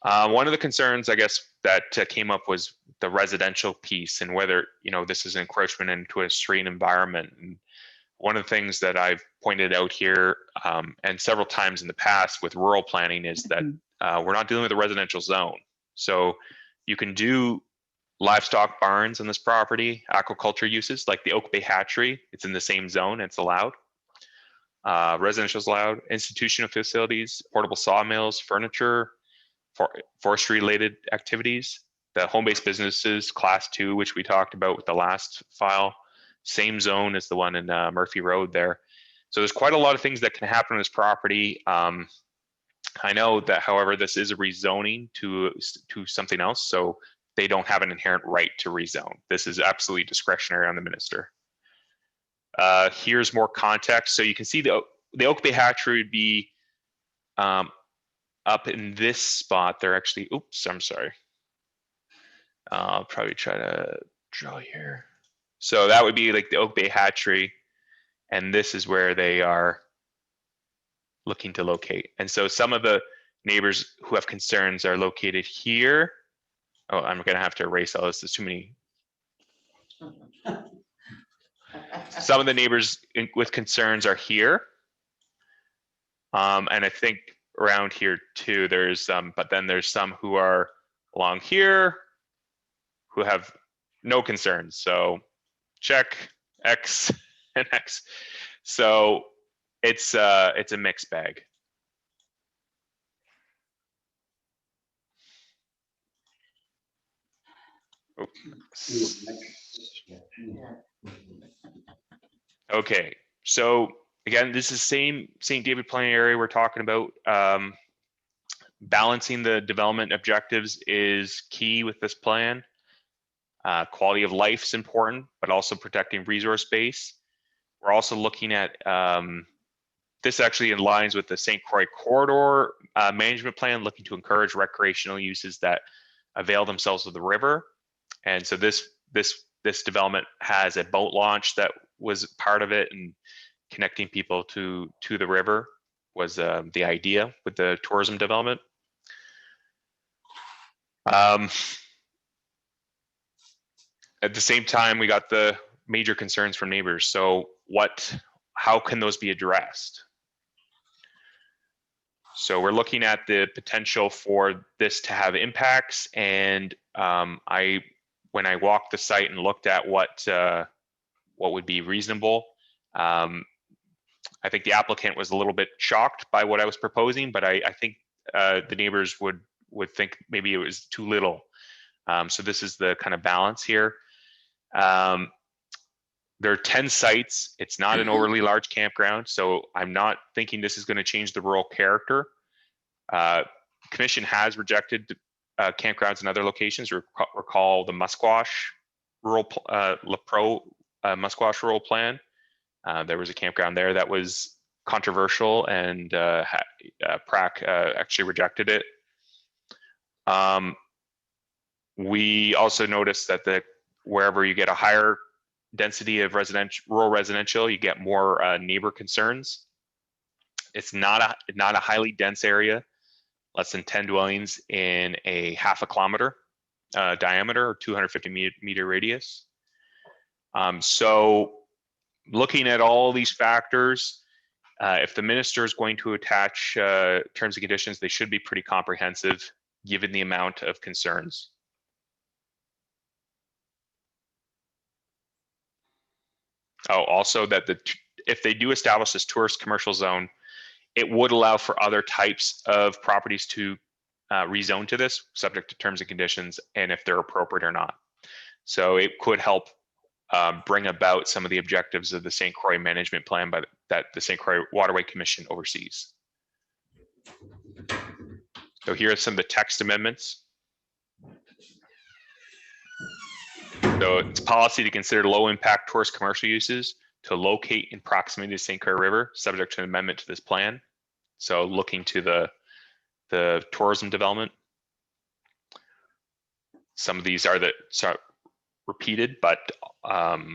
One of the concerns, I guess, that came up was the residential piece and whether, this is an encroachment into a serene environment. And one of the things that I've pointed out here and several times in the past with rural planning is that we're not dealing with a residential zone. So you can do livestock barns on this property, aquaculture uses like the Oak Bay Hatchery. It's in the same zone, it's allowed. Residential is allowed, institutional facilities, portable sawmills, furniture, forestry related activities, the home-based businesses, class 2, which we talked about with the last file, same zone as the one in Murphy Road there. So there's quite a lot of things that can happen on this property. I know that, however, this is a rezoning to something else, so they don't have an inherent right to rezone. This is absolutely discretionary on the minister. Here's more context. So you can see the Oak Bay Hatchery would be up in this spot. They're actually, oops, I'm sorry. I'll probably try to draw here. So that would be like the Oak Bay Hatchery, and this is where they are looking to locate. And so some of the neighbors who have concerns are located here. Oh, I'm gonna have to erase all this. There's too many. Some of the neighbors with concerns are here. And I think around here too, there's but then there's some who are along here who have no concerns. So check X and X. So it's a mixed bag. Okay, so again, this is same St. David planning area we're talking about. Balancing the development objectives is key with this plan. Quality of life is important, but also protecting resource base. We're also looking at, this actually aligns with the St. Croix corridor management plan, looking to encourage recreational uses that avail themselves of the river. And so this development has a boat launch that was part of it, and connecting people to the river was the idea with the tourism development. At the same time, we got the major concerns from neighbors. So how can those be addressed? So we're looking at the potential for this to have impacts, and when I walked the site and looked at what would be reasonable, I think the applicant was a little bit shocked by what I was proposing, but I think the neighbors would think maybe it was too little. So this is the kind of balance here. There are 10 sites. It's not an overly large campground, so I'm not thinking this is going to change the rural character. Commission has rejected campgrounds in other locations. Recall the Musquash rural Musquash rural plan. There was a campground there that was controversial, and PRAC actually rejected it. We also noticed that wherever you get a higher density of rural residential, you get more neighbor concerns. It's not a highly dense area, less than 10 dwellings in a half a kilometer diameter or 250 meter radius. So looking at all these factors, if the minister is going to attach terms and conditions, they should be pretty comprehensive given the amount of concerns. Oh, also that if they do establish this tourist commercial zone, it would allow for other types of properties to rezone to this, subject to terms and conditions, and if they're appropriate or not. So it could help bring about some of the objectives of the St. Croix management plan that the St. Croix Waterway Commission oversees. So here are some of the text amendments. So it's policy to consider low impact tourist commercial uses to locate in proximity to St. Croix River, subject to an amendment to this plan. So looking to the tourism development. Some of these are repeated, but that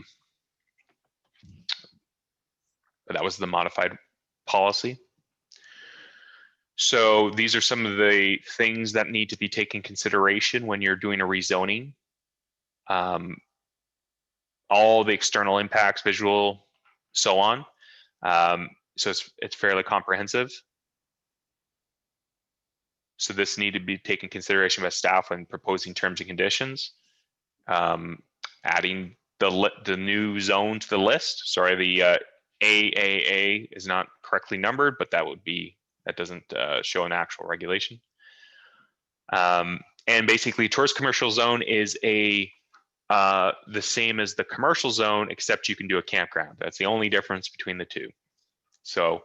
was the modified policy. So these are some of the things that need to be taken consideration when you're doing a rezoning. All the external impacts, visual, so on. So it's fairly comprehensive. So this need to be taken consideration by staff when proposing terms and conditions. Adding the new zone to the list. Sorry, the AAA is not correctly numbered, but that doesn't show an actual regulation. And basically, tourist commercial zone is the same as the commercial zone, except you can do a campground. That's the only difference between the two. So,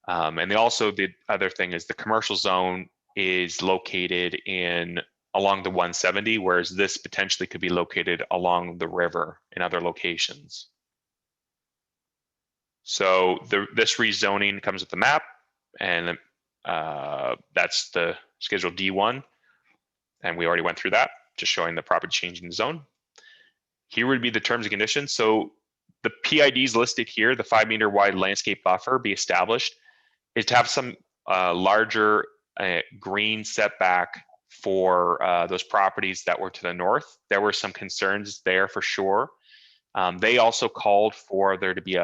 and the other thing is the commercial zone is located along the 170, whereas this potentially could be located along the river in other locations. So this rezoning comes with the map, and that's the Schedule D1, and we already went through that, just showing the property change in the zone. Here would be the terms and conditions. So the PIDs listed here, the 5 meter wide landscape buffer be established, is to have some larger green setback for those properties that were to the north. There were some concerns there for sure. They also called for there to be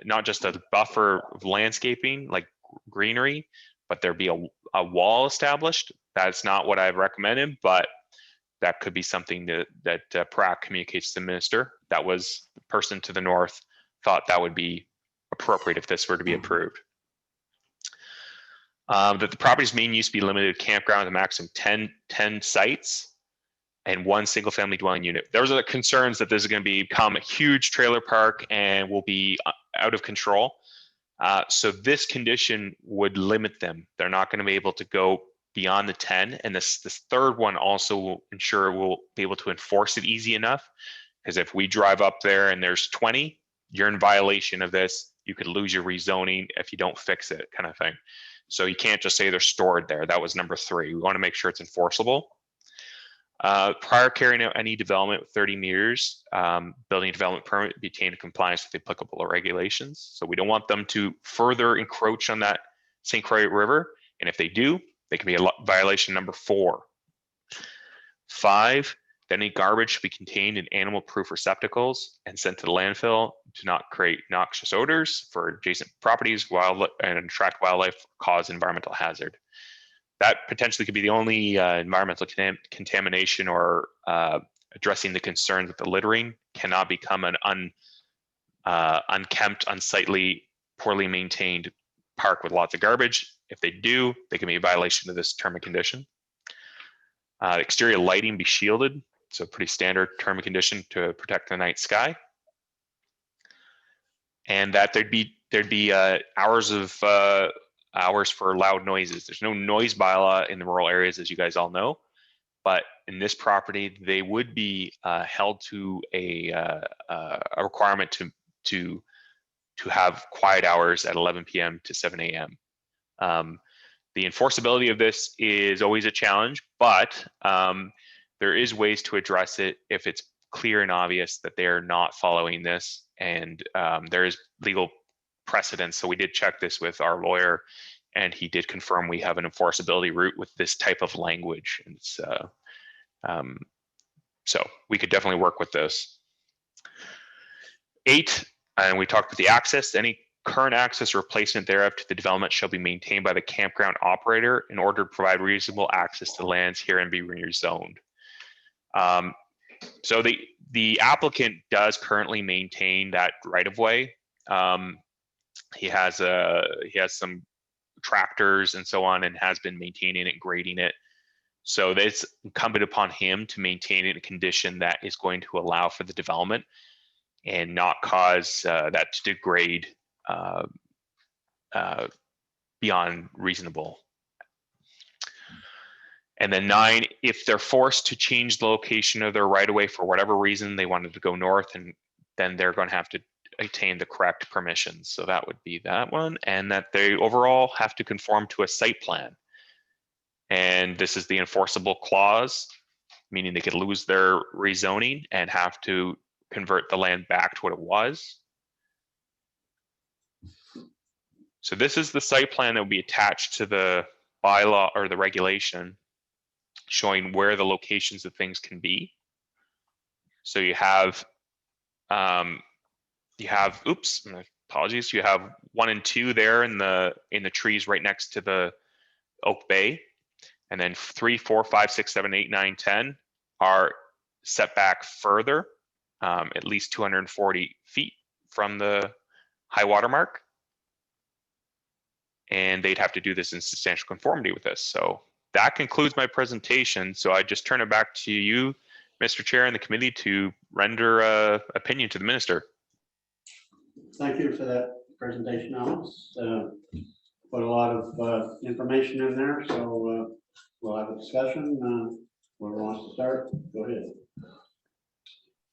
not just a buffer of landscaping like greenery, but there be a wall established. That's not what I've recommended, but that could be something that PRAC communicates to the minister. That was the person to the north thought that would be appropriate if this were to be approved. That the property's main use be limited to campground with a maximum 10 sites and 1 single family dwelling unit. Those are the concerns that this is going to become a huge trailer park and will be out of control. So this condition would limit them. They're not going to be able to go beyond the 10. And this third one also will ensure we'll be able to enforce it easy enough. Because if we drive up there and there's 20, you're in violation of this. You could lose your rezoning if you don't fix it, kind of thing. So you can't just say they're stored there. That was number 3. We want to make sure it's enforceable. Prior carrying out any development with 30 meters, building development permit be obtained in compliance with the applicable regulations. So we don't want them to further encroach on that St. Croix River. And if they do, they can be a violation number 4. 5, that any garbage should be contained in animal-proof receptacles and sent to the landfill to not create noxious odors for adjacent properties, wildlife, and attract wildlife, cause environmental hazard. That potentially could be the only environmental contamination or addressing the concerns with the littering. Cannot become an unkempt, unsightly, poorly maintained park with lots of garbage. If they do, they can be a violation of this term and condition. Exterior lighting be shielded. So pretty standard term and condition to protect the night sky. And that there'd be hours for loud noises. There's no noise bylaw in the rural areas, as you guys all know, but in this property, they would be held to a requirement to have quiet hours at 11 p.m. to 7 a.m. The enforceability of this is always a challenge, but there is ways to address it if it's clear and obvious that they're not following this, and there is legal precedence. So we did check this with our lawyer, and he did confirm we have an enforceability route with this type of language. And it's, so we could definitely work with this. 8, and we talked about the access. Any current access or replacement thereof to the development shall be maintained by the campground operator in order to provide reasonable access to lands herein be rezoned. So the applicant does currently maintain that right of way. He has some tractors and so on, and has been maintaining it, grading it. So it's incumbent upon him to maintain it in a condition that is going to allow for the development and not cause that to degrade beyond reasonable. And then 9, if they're forced to change the location of their right of way for whatever reason, they wanted to go north, and then they're going to have to attain the correct permissions. So that would be that one, and that they overall have to conform to a site plan. And this is the enforceable clause, meaning they could lose their rezoning and have to convert the land back to what it was. So this is the site plan that will be attached to the bylaw or the regulation, showing where the locations of things can be. So you have, oops, apologies. You have 1 and 2 there in the trees right next to the oak bay. And then 3, 4, 5, 6, 7, 8, 9, 10 are set back further, at least 240 feet from the high water mark. And they'd have to do this in substantial conformity with this. So that concludes my presentation. So I just turn it back to you, Mr. Chair, and the committee to render opinion to the minister. Thank you for that presentation, Alex. Put a lot of information in there, so we'll have a discussion. Whoever wants to start, go ahead.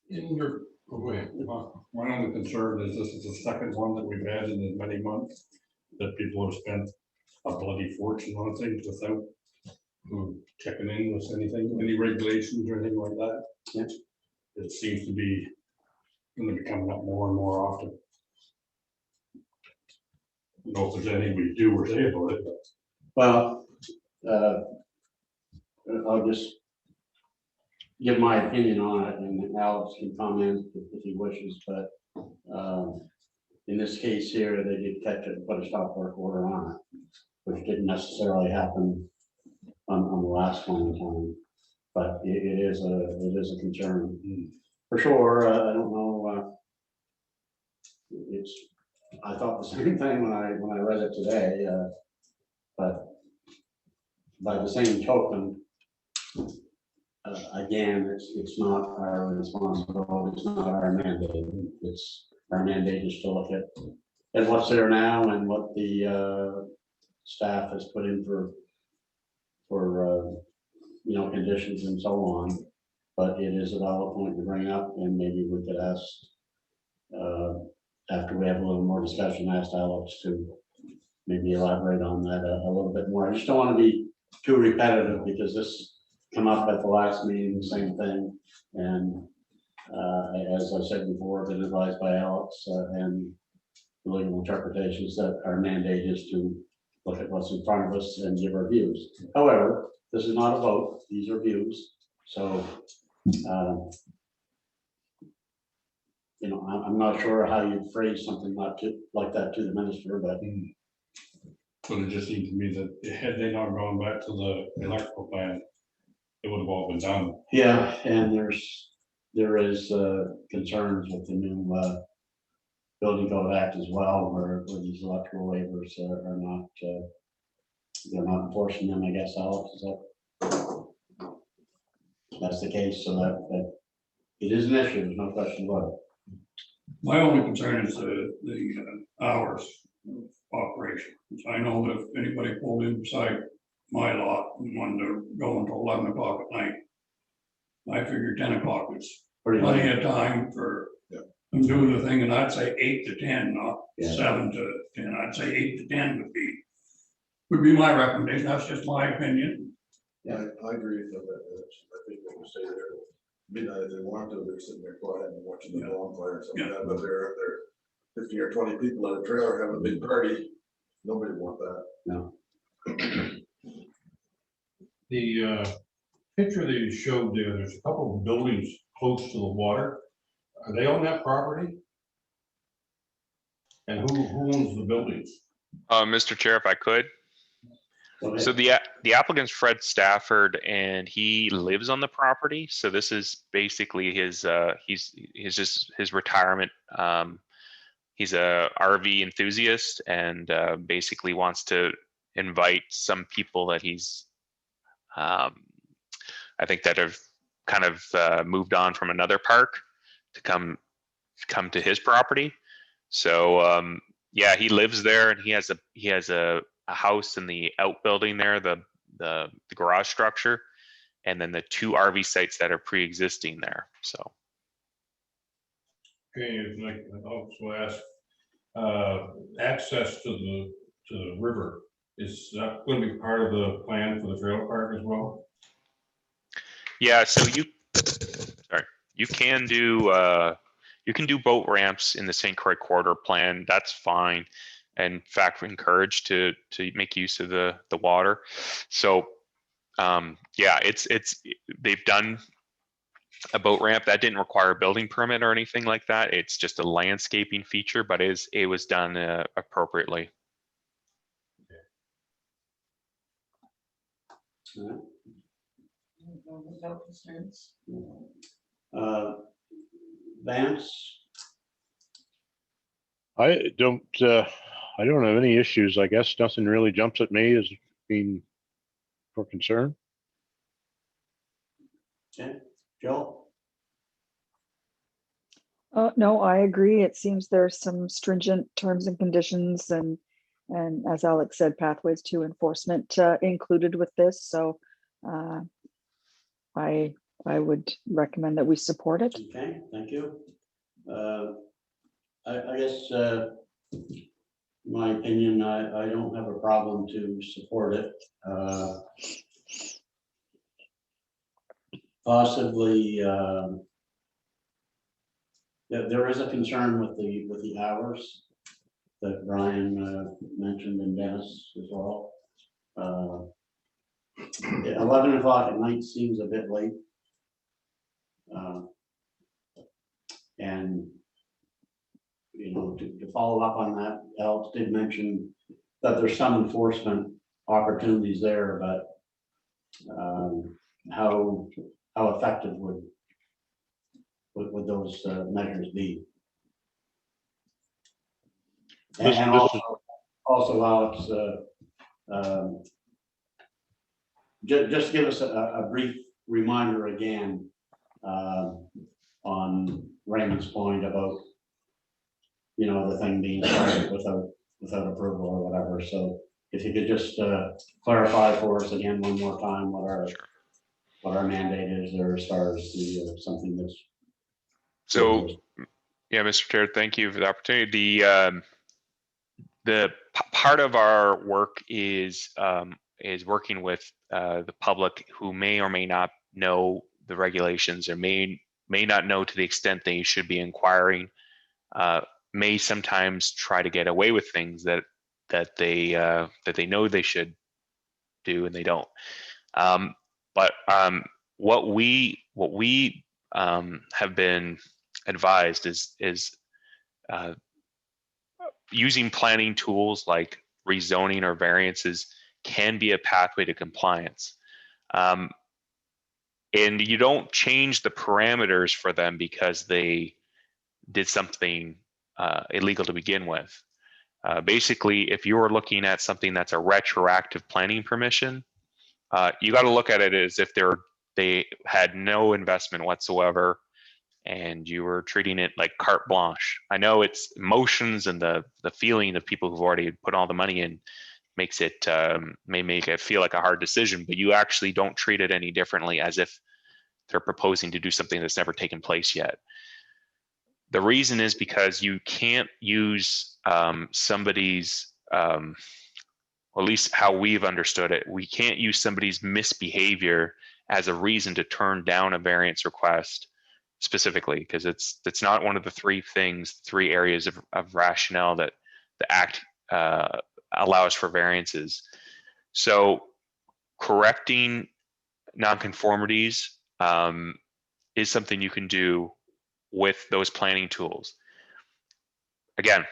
In your, my only concern is this is the second one that we've had in many months that people have spent a bloody fortune on things without checking in with anything, any regulations or anything like that. Yes. It seems to be going to be coming up more and more often. I don't know if there's anything we do or say about it. Well, I'll just give my opinion on it, and Alex can comment if he wishes, but in this case here, they did catch it and put a stop work order on it, which didn't necessarily happen on the last one in time, but it is a concern for sure. I don't know. I thought the same thing when I read it today, but by the same token, again, it's not our responsibility. It's not our mandate. It's our mandate is to look at what's there now and what the staff has put in for conditions and so on. But it is a valid point to bring up, and maybe we could ask after we have a little more discussion, ask Alex to maybe elaborate on that a little bit more. I just don't want to be too repetitive because this come up at the last meeting, the same thing, and as I said before, been advised by Alex and the legal interpretations that our mandate is to look at what's in front of us and give our views. However, this is not a vote; these are views. So, I'm not sure how you phrase something like that to the minister, but. But it just seems to me that had they not gone back to the electrical plant, it would have all been done. Yeah, and there is concerns with the new building code act as well, where these electrical waivers are not they're not enforcing them. I guess, Alex, is that's the case. So that it is an issue. There's no question about it. My only concern is the hours of operation. I know that if anybody pulled in beside my lot and wanted to go until 11 o'clock at night, I figured 10 o'clock was plenty of time for them doing the thing, and I'd say 8 to 10, not 7 to 10. I'd say 8 to 10 would be would be my recommendation. That's just my opinion. Yeah, I agree with that. I think they can stay there midnight if they want to. They're sitting there quiet and watching the bonfire or something like that. But they're 50 or 20 people at a trailer having a big party. Nobody want that. No. The picture that you showed there, there's a couple of buildings close to the water. Are they on that property? And who owns the buildings? Mr. Chair, if I could. So the applicant's Fred Stafford, and he lives on the property. So this is basically his he's just his retirement. He's a RV enthusiast, and basically wants to invite some people that he's I think that have kind of moved on from another park to come to his property. So yeah, he lives there, and he has a house in the outbuilding there, the garage structure, and then the 2 RV sites that are pre-existing there. So Okay, and I also ask, access to the river, is that going to be part of the plan for the trailer park as well? yeah, so you can do boat ramps in the St. Croix corridor plan. That's fine. And in fact, we're encouraged to make use of the water. So yeah, they've done a boat ramp that didn't require a building permit or anything like that. It's just a landscaping feature, but it was done appropriately. No concerns. Vance? I don't have any issues. I guess nothing really jumps at me as being for concern. Okay, Joe? No, I agree. It seems there's some stringent terms and conditions and as Alex said, pathways to enforcement included with this. So I would recommend that we support it. Okay, thank you. I guess my opinion, I don't have a problem to support it. Possibly, there is a concern with the hours that Brian mentioned, and Dennis as well. 11 o'clock at night seems a bit late. And you know, to follow up on that, Alex did mention that there's some enforcement opportunities there, but how effective would those measures be? And also Alex, just give us a brief reminder again on Raymond's point about, you know, the thing being started without approval or whatever. So if you could just clarify for us again one more time what our mandate is there as far as the something that's. So yeah, Mr. Chair, thank you for the opportunity. The part of our work is working with the public who may or may not know the regulations, or may not know to the extent they should be inquiring, may sometimes try to get away with things that they know they should do and they don't. But what we have been advised is using planning tools like rezoning or variances can be a pathway to compliance. And you don't change the parameters for them because they did something illegal to begin with. Basically, if you were looking at something that's a retroactive planning permission, you got to look at it as if they had no investment whatsoever, and you were treating it like carte blanche. I know it's emotions and the feeling of people who've already put all the money in makes it may make it feel like a hard decision, but you actually don't treat it any differently as if they're proposing to do something that's never taken place yet. The reason is because you can't use somebody's or at least how we've understood it, we can't use somebody's misbehavior as a reason to turn down a variance request specifically, because it's not one of the three areas of rationale that the act allows for variances. So correcting nonconformities is something you can do with those planning tools. Again,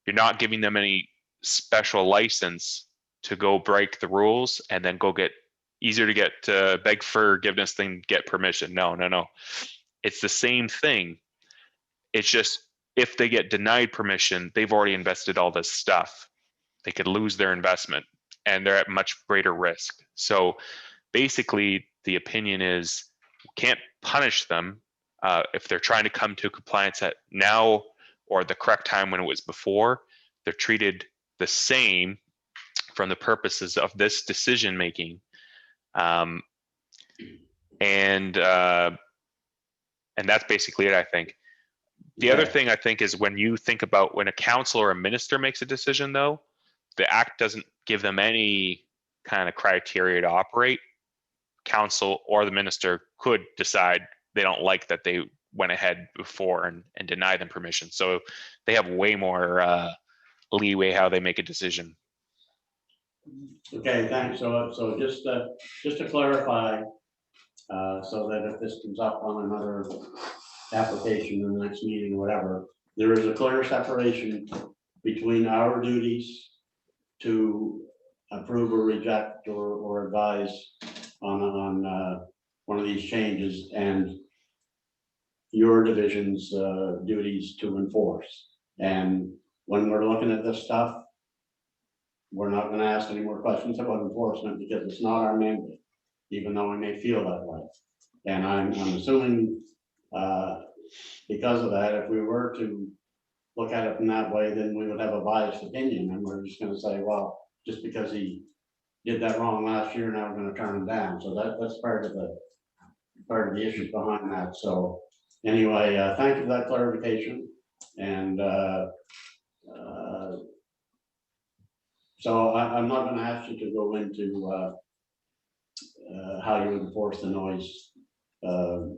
you're not giving them any special license to go break the rules and then go get easier to get beg forgiveness than get permission. No. It's the same thing. It's just if they get denied permission, they've already invested all this stuff. They could lose their investment and they're at much greater risk. So basically, the opinion is can't punish them if they're trying to come to compliance at now or the correct time when it was before. They're treated the same from the purposes of this decision making. And that's basically it, I think. The other thing I think is when you think about when a council or a minister makes a decision, though, the act doesn't give them any kind of criteria to operate. Council or the minister could decide they don't like that they went ahead before and deny them permission. So they have way more leeway how they make a decision. Okay, thanks. So just to clarify, so that if this comes up on another application in the next meeting, or whatever, there is a clear separation between our duties to approve or reject or advise on one of these changes and your division's duties to enforce. And when we're looking at this stuff, we're not going to ask any more questions about enforcement because it's not our mandate, even though we may feel that way. And I'm assuming because of that, if we were to look at it in that way, then we would have a biased opinion, and we're just going to say, well, just because he did that wrong last year, now we're going to turn him down. So that's part of the issues behind that. So anyway, thank you for that clarification. And so I'm not going to ask you to go into how you would enforce the noise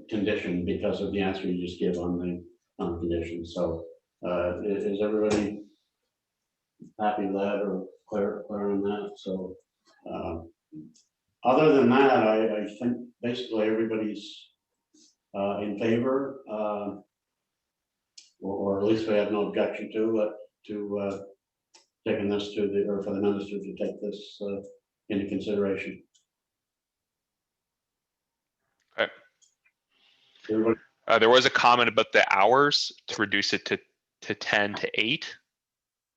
condition because of the answer you just give on the condition. So is everybody happy with that or clear on that? So other than that, I think basically everybody's in favor, or at least we have no objection to taking this to the, or for the minister to take this into consideration. Okay. Everybody. There was a comment about the hours to reduce it to 10 to 8.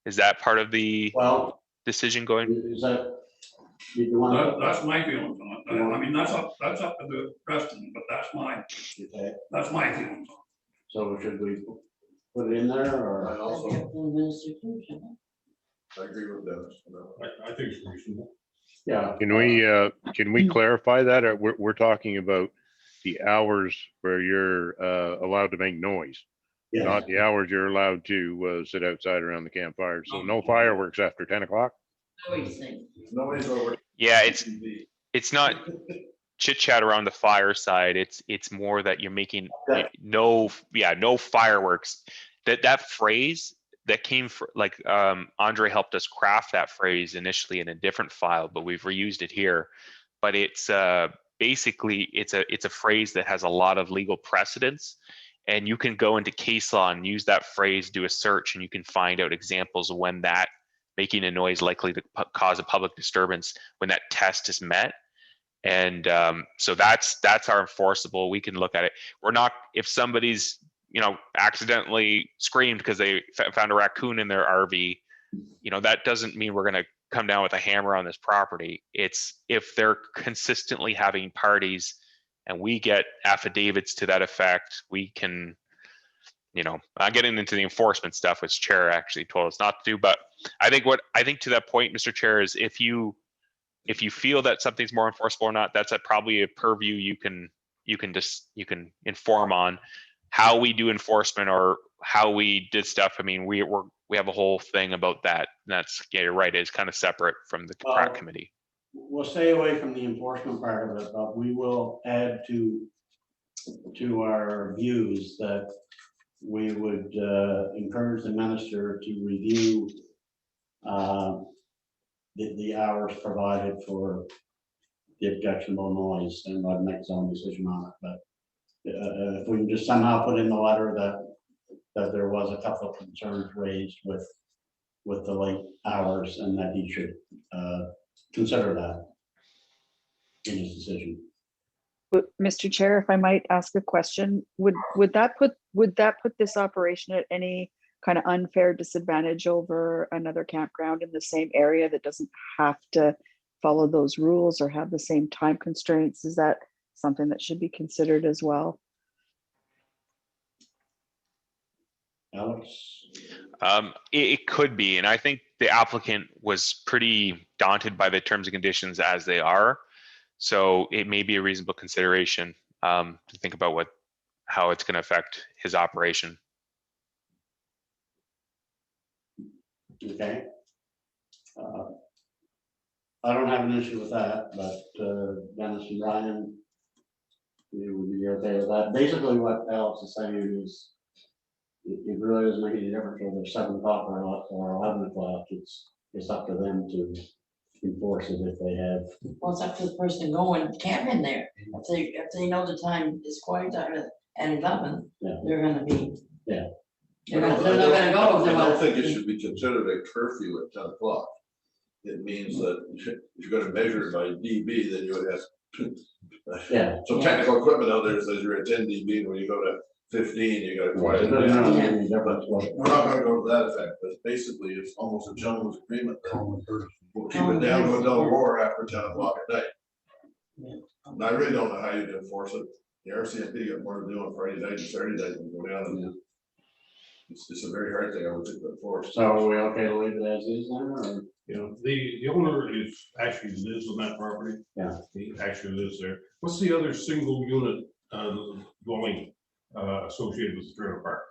Is that part of the decision going? Is that you want That's my feelings on it. I mean, that's up to the rest of them, but that's my feelings on it. So should we put it in there, or? I agree with Dennis. I think it's reasonable. Yeah. Can we clarify that? Or we're talking about the hours where you're allowed to make noise, Yes. not the hours you're allowed to sit outside around the campfire. So no fireworks after 10 o'clock. Nobody's over. Yeah, it's not chit chat around the fireside. It's more that you're making no fireworks. That phrase that came from, like, Andre helped us craft that phrase initially in a different file, but we've reused it here. But it's basically it's a phrase that has a lot of legal precedence, and you can go into case law and use that phrase, do a search, and you can find out examples of when that making a noise likely to cause a public disturbance, when that test is met. And so that's our enforceable. We can look at it. We're not, if somebody's accidentally screamed because they found a raccoon in their RV, that doesn't mean we're going to come down with a hammer on this property. It's if they're consistently having parties and we get affidavits to that effect, we can, I'm getting into the enforcement stuff, which Chair actually told us not to do. But I think to that point, Mr. Chair, is if you feel that something's more enforceable or not, that's probably a purview you can inform on. How we do enforcement or how we did stuff, I mean, we have a whole thing about that. And that's, yeah, you're right, it's kind of separate from the PRAC Well, committee. We'll stay away from the enforcement part of it, but we will add to our views that we would encourage the minister to review the hours provided for the objectionable noise, and I'd make his own decision on it. But if we can just somehow put in the letter that there was a couple of concerns raised with the late hours, and that he should consider that in his decision. But Mr. Chair, if I might ask a question, would that put this operation at any kind of unfair disadvantage over another campground in the same area that doesn't have to follow those rules or have the same time constraints? Is that something that should be considered as well? Alex? It could be, and I think the applicant was pretty daunted by the terms and conditions as they are. So it may be a reasonable consideration to think about how it's going to affect his operation. Okay. I don't have an issue with that, but Dennis and Ryan, you would be okay with that. Basically, what Alex is saying is it really doesn't make any difference whether it's 7 o'clock or 11 o'clock. It's up to them to enforce it if they have. Well, it's up to the person going camping there. If they know the time is quiet time at 11, Yeah. they're gonna be. Yeah. They're not gonna go. I don't think it should be considered a curfew at 10 o'clock. It means that if you're gonna measure it by dB, then you would have Yeah. some technical equipment out there that says you're at 10 dB, and when you go to 15, you gotta quiet It it doesn't down. really make any difference what. We're not gonna go to that effect, but basically it's almost a gentleman's agreement that we'll keep it down to a dull roar after 10 o'clock at night. And I really don't know how you can enforce it. The RCMP got more to do on Friday night and Saturday night than go down and it's a very hard thing I would think to enforce. So are we okay to leave it as is then, or? You know, the owner actually lives on that property. Yeah. He actually lives there. What's the other single unit dwelling associated with the trailer park?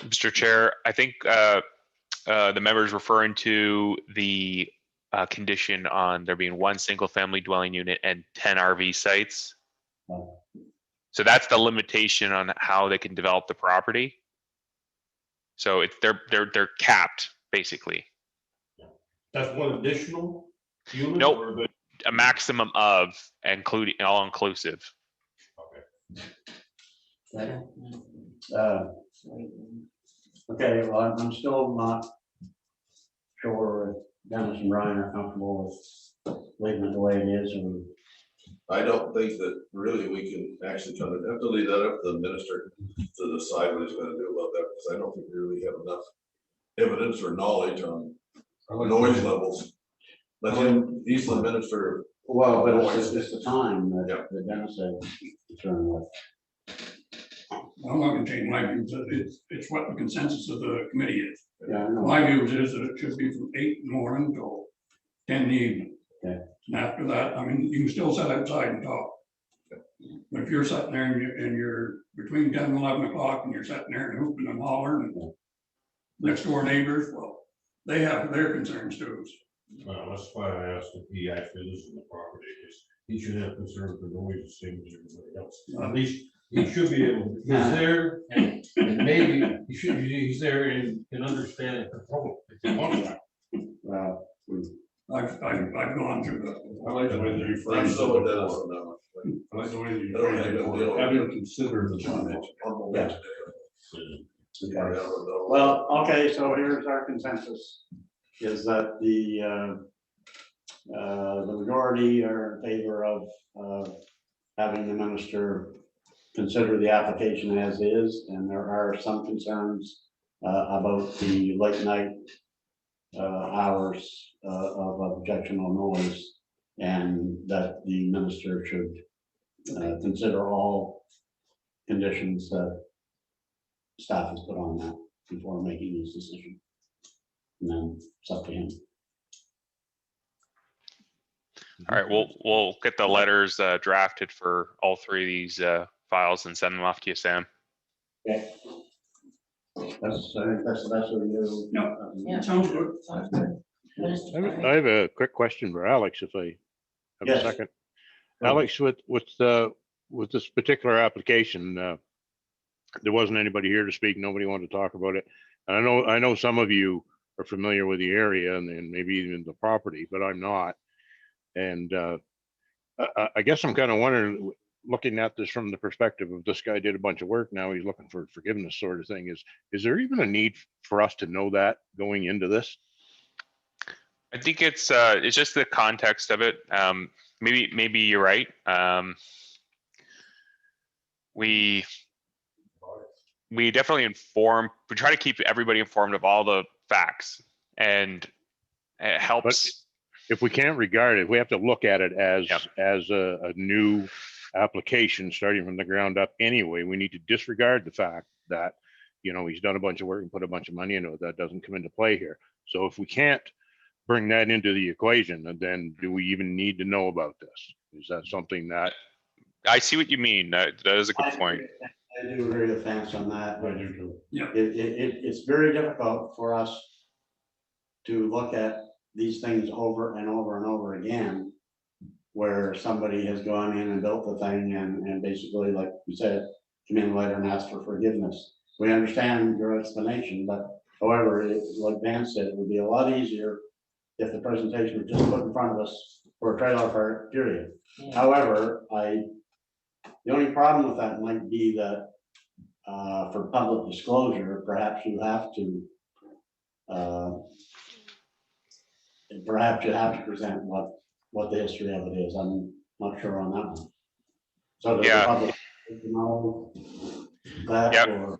Mr. Chair, I think the member is referring to the condition on there being 1 single family dwelling unit and 10 RV sites. Oh. So that's the limitation on how they can develop the property. So they're capped basically. That's one additional unit? Nope. Or the- A maximum of, including all inclusive. Okay. Okay, well, I'm still not sure if Dennis and Ryan are comfortable with leaving it the way it is, or. I don't think that really we can actually have to leave that up to the minister to decide what he's gonna do about that, because I don't think we really have enough evidence or knowledge on noise levels. Let him, he's the minister. Well, but it's the time that Dennis said concerned with. I'm not gonna change my views, it's what the consensus of the committee is. Yeah, I know. My views is that it should be from 8 in the morning till 10 in the evening. Okay. And after that, I mean, you can still sit outside and talk. But if you're sitting there and you're between 10 and 11 o'clock and you're sitting there and hooping and hollering and next door neighbors, well, they have their concerns too. That's why I asked if he actually lives in the property, because he should have concern with the noise the same as everybody else. At least he should be able, he's there, and maybe he's there and can understand and control it if he wants to. Well, I've gone through that. I like the way that you I'm phrase it. so with Dennis on that one. I like the way that you I don't phrase think it. it'll deal. Have you considered the time? Yeah. Yeah. Okay. Well, okay, so here's our consensus, is that the majority are in favor of having the minister consider the application as is, and there are some concerns about the late night hours of objectionable noise, and that the minister should consider all conditions that staff has put on that before making his decision. And then it's up to him. All right, we'll get the letters drafted for all 3 of these files and send them off to you, Sam. Okay. That's, I think that's the best we can do. No. Yeah. Sounds good. Sounds good. I have a quick question for Alex, if I have Yes. a second. Sure. Alex, with this particular application, there wasn't anybody here to speak. Nobody wanted to talk about it. And I know some of you are familiar with the area and maybe even the property, but I'm not. And I guess I'm kind of wondering, looking at this from the perspective of this guy did a bunch of work, now he's looking for forgiveness sort of thing. Is there even a need for us to know that going into this? I think it's just the context of it. Maybe you're right. We definitely we try to keep everybody informed of all the facts, and it helps. But if we can't regard it, we have to look at it as a new application starting from the ground up anyway. We need to disregard the fact that, you know, he's done a bunch of work and put a bunch of money into it. That doesn't come into play here. So if we can't bring that into the equation, then do we even need to know about this? Is that something that... I see what you mean. That is a good point. I do agree with Vance on that. I do too. Yeah. It's very difficult for us to look at these things over and over and over again, where somebody has gone in and built the thing and basically, like you said, come in later and ask for forgiveness. We understand your explanation, but however, like Vance said, it would be a lot easier if the presentation was just put in front of us for a trailer park, period. Yeah. However, the only problem with that might be that for public disclosure, perhaps you have to present what the history of it is. I'm not sure on that one. So does the public know that? Yep. Or?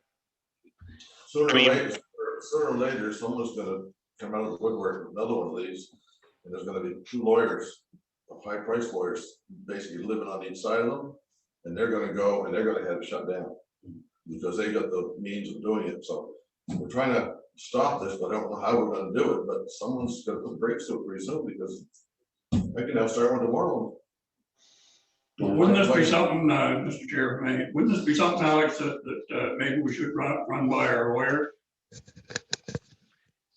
Sooner or later, someone's gonna come out of the woodwork with another one of these, and there's gonna be two lawyers, high-priced lawyers, basically living on each side of them, and they're gonna go and they're gonna have it shut down because they got the means of doing it. So we're trying to stop this, but I don't know how we're gonna do it, but someone's gonna put brakes to it pretty soon because I can now start one tomorrow. Wouldn't this be something, Mr. Chair, wouldn't this be something, Alex, that maybe we should run by our lawyer?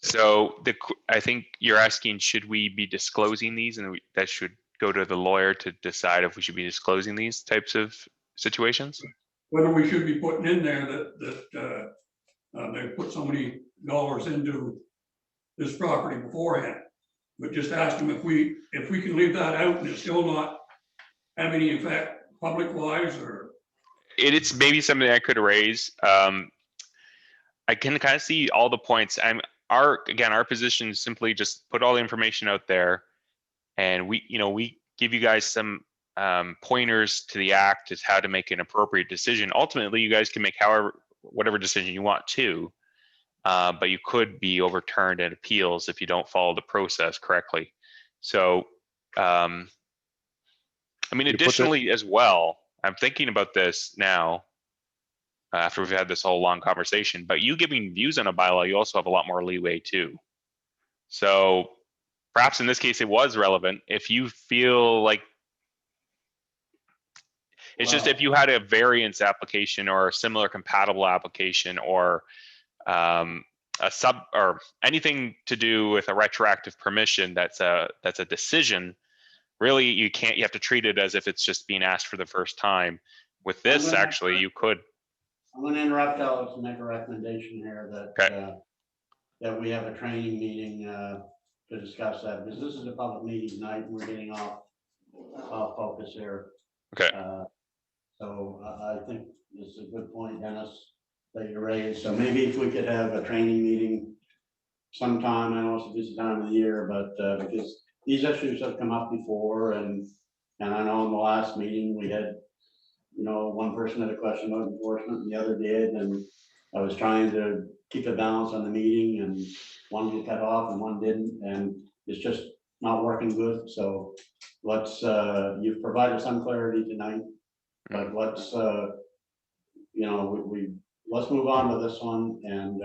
So I think you're asking, should we be disclosing these, and that should go to the lawyer to decide if we should be disclosing these types of situations? Whether we should be putting in there that they put so many dollars into this property beforehand, but just ask them if we can leave that out and it's still not have any effect public-wise, or? It's maybe something I could raise. I can kind of see all the points. Our position is simply just put all the information out there, and we give you guys some pointers to the act as how to make an appropriate decision. Ultimately, you guys can make whatever decision you want to, but you could be overturned in appeals if you don't follow the process correctly. So, additionally as well, I'm thinking about this now after we've had this whole long conversation, but you giving views on a bylaw, you also have a lot more leeway too. So perhaps in this case, it was relevant. If you feel like it's just, if you had a variance application or a similar compatible application or or anything to do with a retroactive permission, that's a decision. Really, you have to treat it as if it's just being asked for the first time. With this, actually, you could. I'm going to interrupt Alex and make a recommendation here that that we have a training meeting to discuss that, because this is a public meeting tonight and we're getting off focus here. Okay. So I think this is a good point, Dennis, that you raised. So maybe if we could have a training meeting sometime. I know it's a busy time of the year, but because these issues have come up before, and I know in the last meeting we had, one person had a question about enforcement and the other did, and I was trying to keep a balance on the meeting, and one get cut off and one didn't, and it's just not working good. So let's, you've provided some clarity tonight, but let's, let's move on to this one, and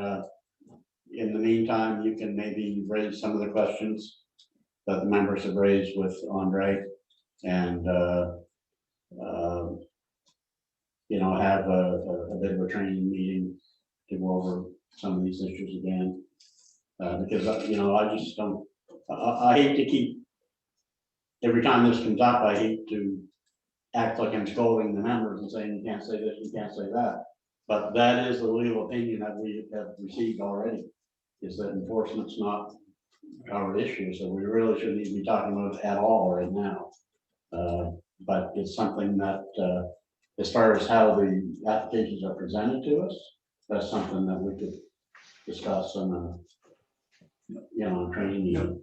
in the meantime, you can maybe raise some of the questions that the members have raised with Andre, and have a bit of a training meeting to go over some of these issues again. Because, I just don't, I hate to keep, every time this comes up, I hate to act like I'm scolding the members and saying, you can't say this, you can't say that. But that is the legal opinion that we have received already, is that enforcement's not our issue, so we really shouldn't even be talking about it at all right now. But it's something that, as far as how the applications are presented to us, that's something that we could discuss on training meeting.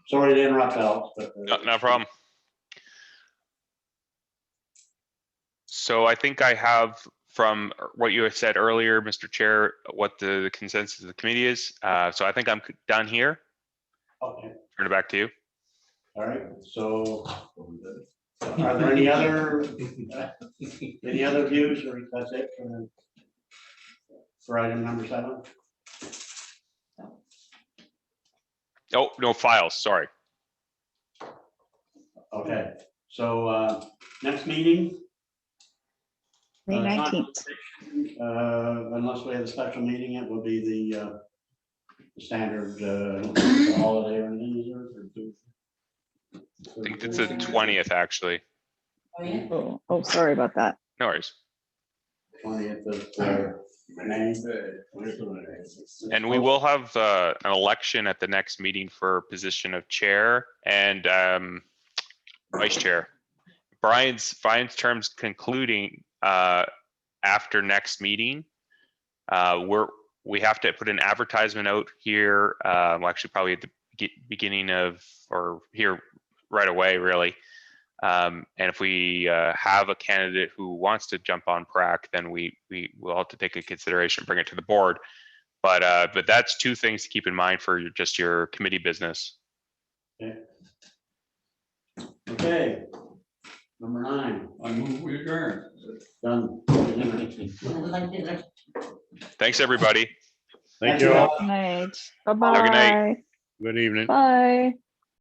Sorry to interrupt, Alex, but. No problem. So I think I have, from what you had said earlier, Mr. Chair, what the consensus of the committee is. So I think I'm done here. Okay, Turn it back to you. all right, so are there any other views, or that's it for item number 7? Oh, no files, sorry. Okay, so next meeting. May 19th. Unless we have a special meeting, it will be the standard holiday or anything. I think it's the 20th, actually. Oh, yeah. Oh, sorry about that. No worries. 20th of May. And we will have an election at the next meeting for position of chair and vice chair. Brian's term's concluding after next meeting. We have to put an advertisement out here, actually probably at the beginning of, or here right away, really. And if we have a candidate who wants to jump on PRAC, then we will have to take a consideration, bring it to the board. But that's 2 things to keep in mind for just your committee business. Okay. Number 9. I move we adjourn. Done. Thanks, everybody. Thank you all. Good night. Have a good Bye-bye. night. Good evening. Bye.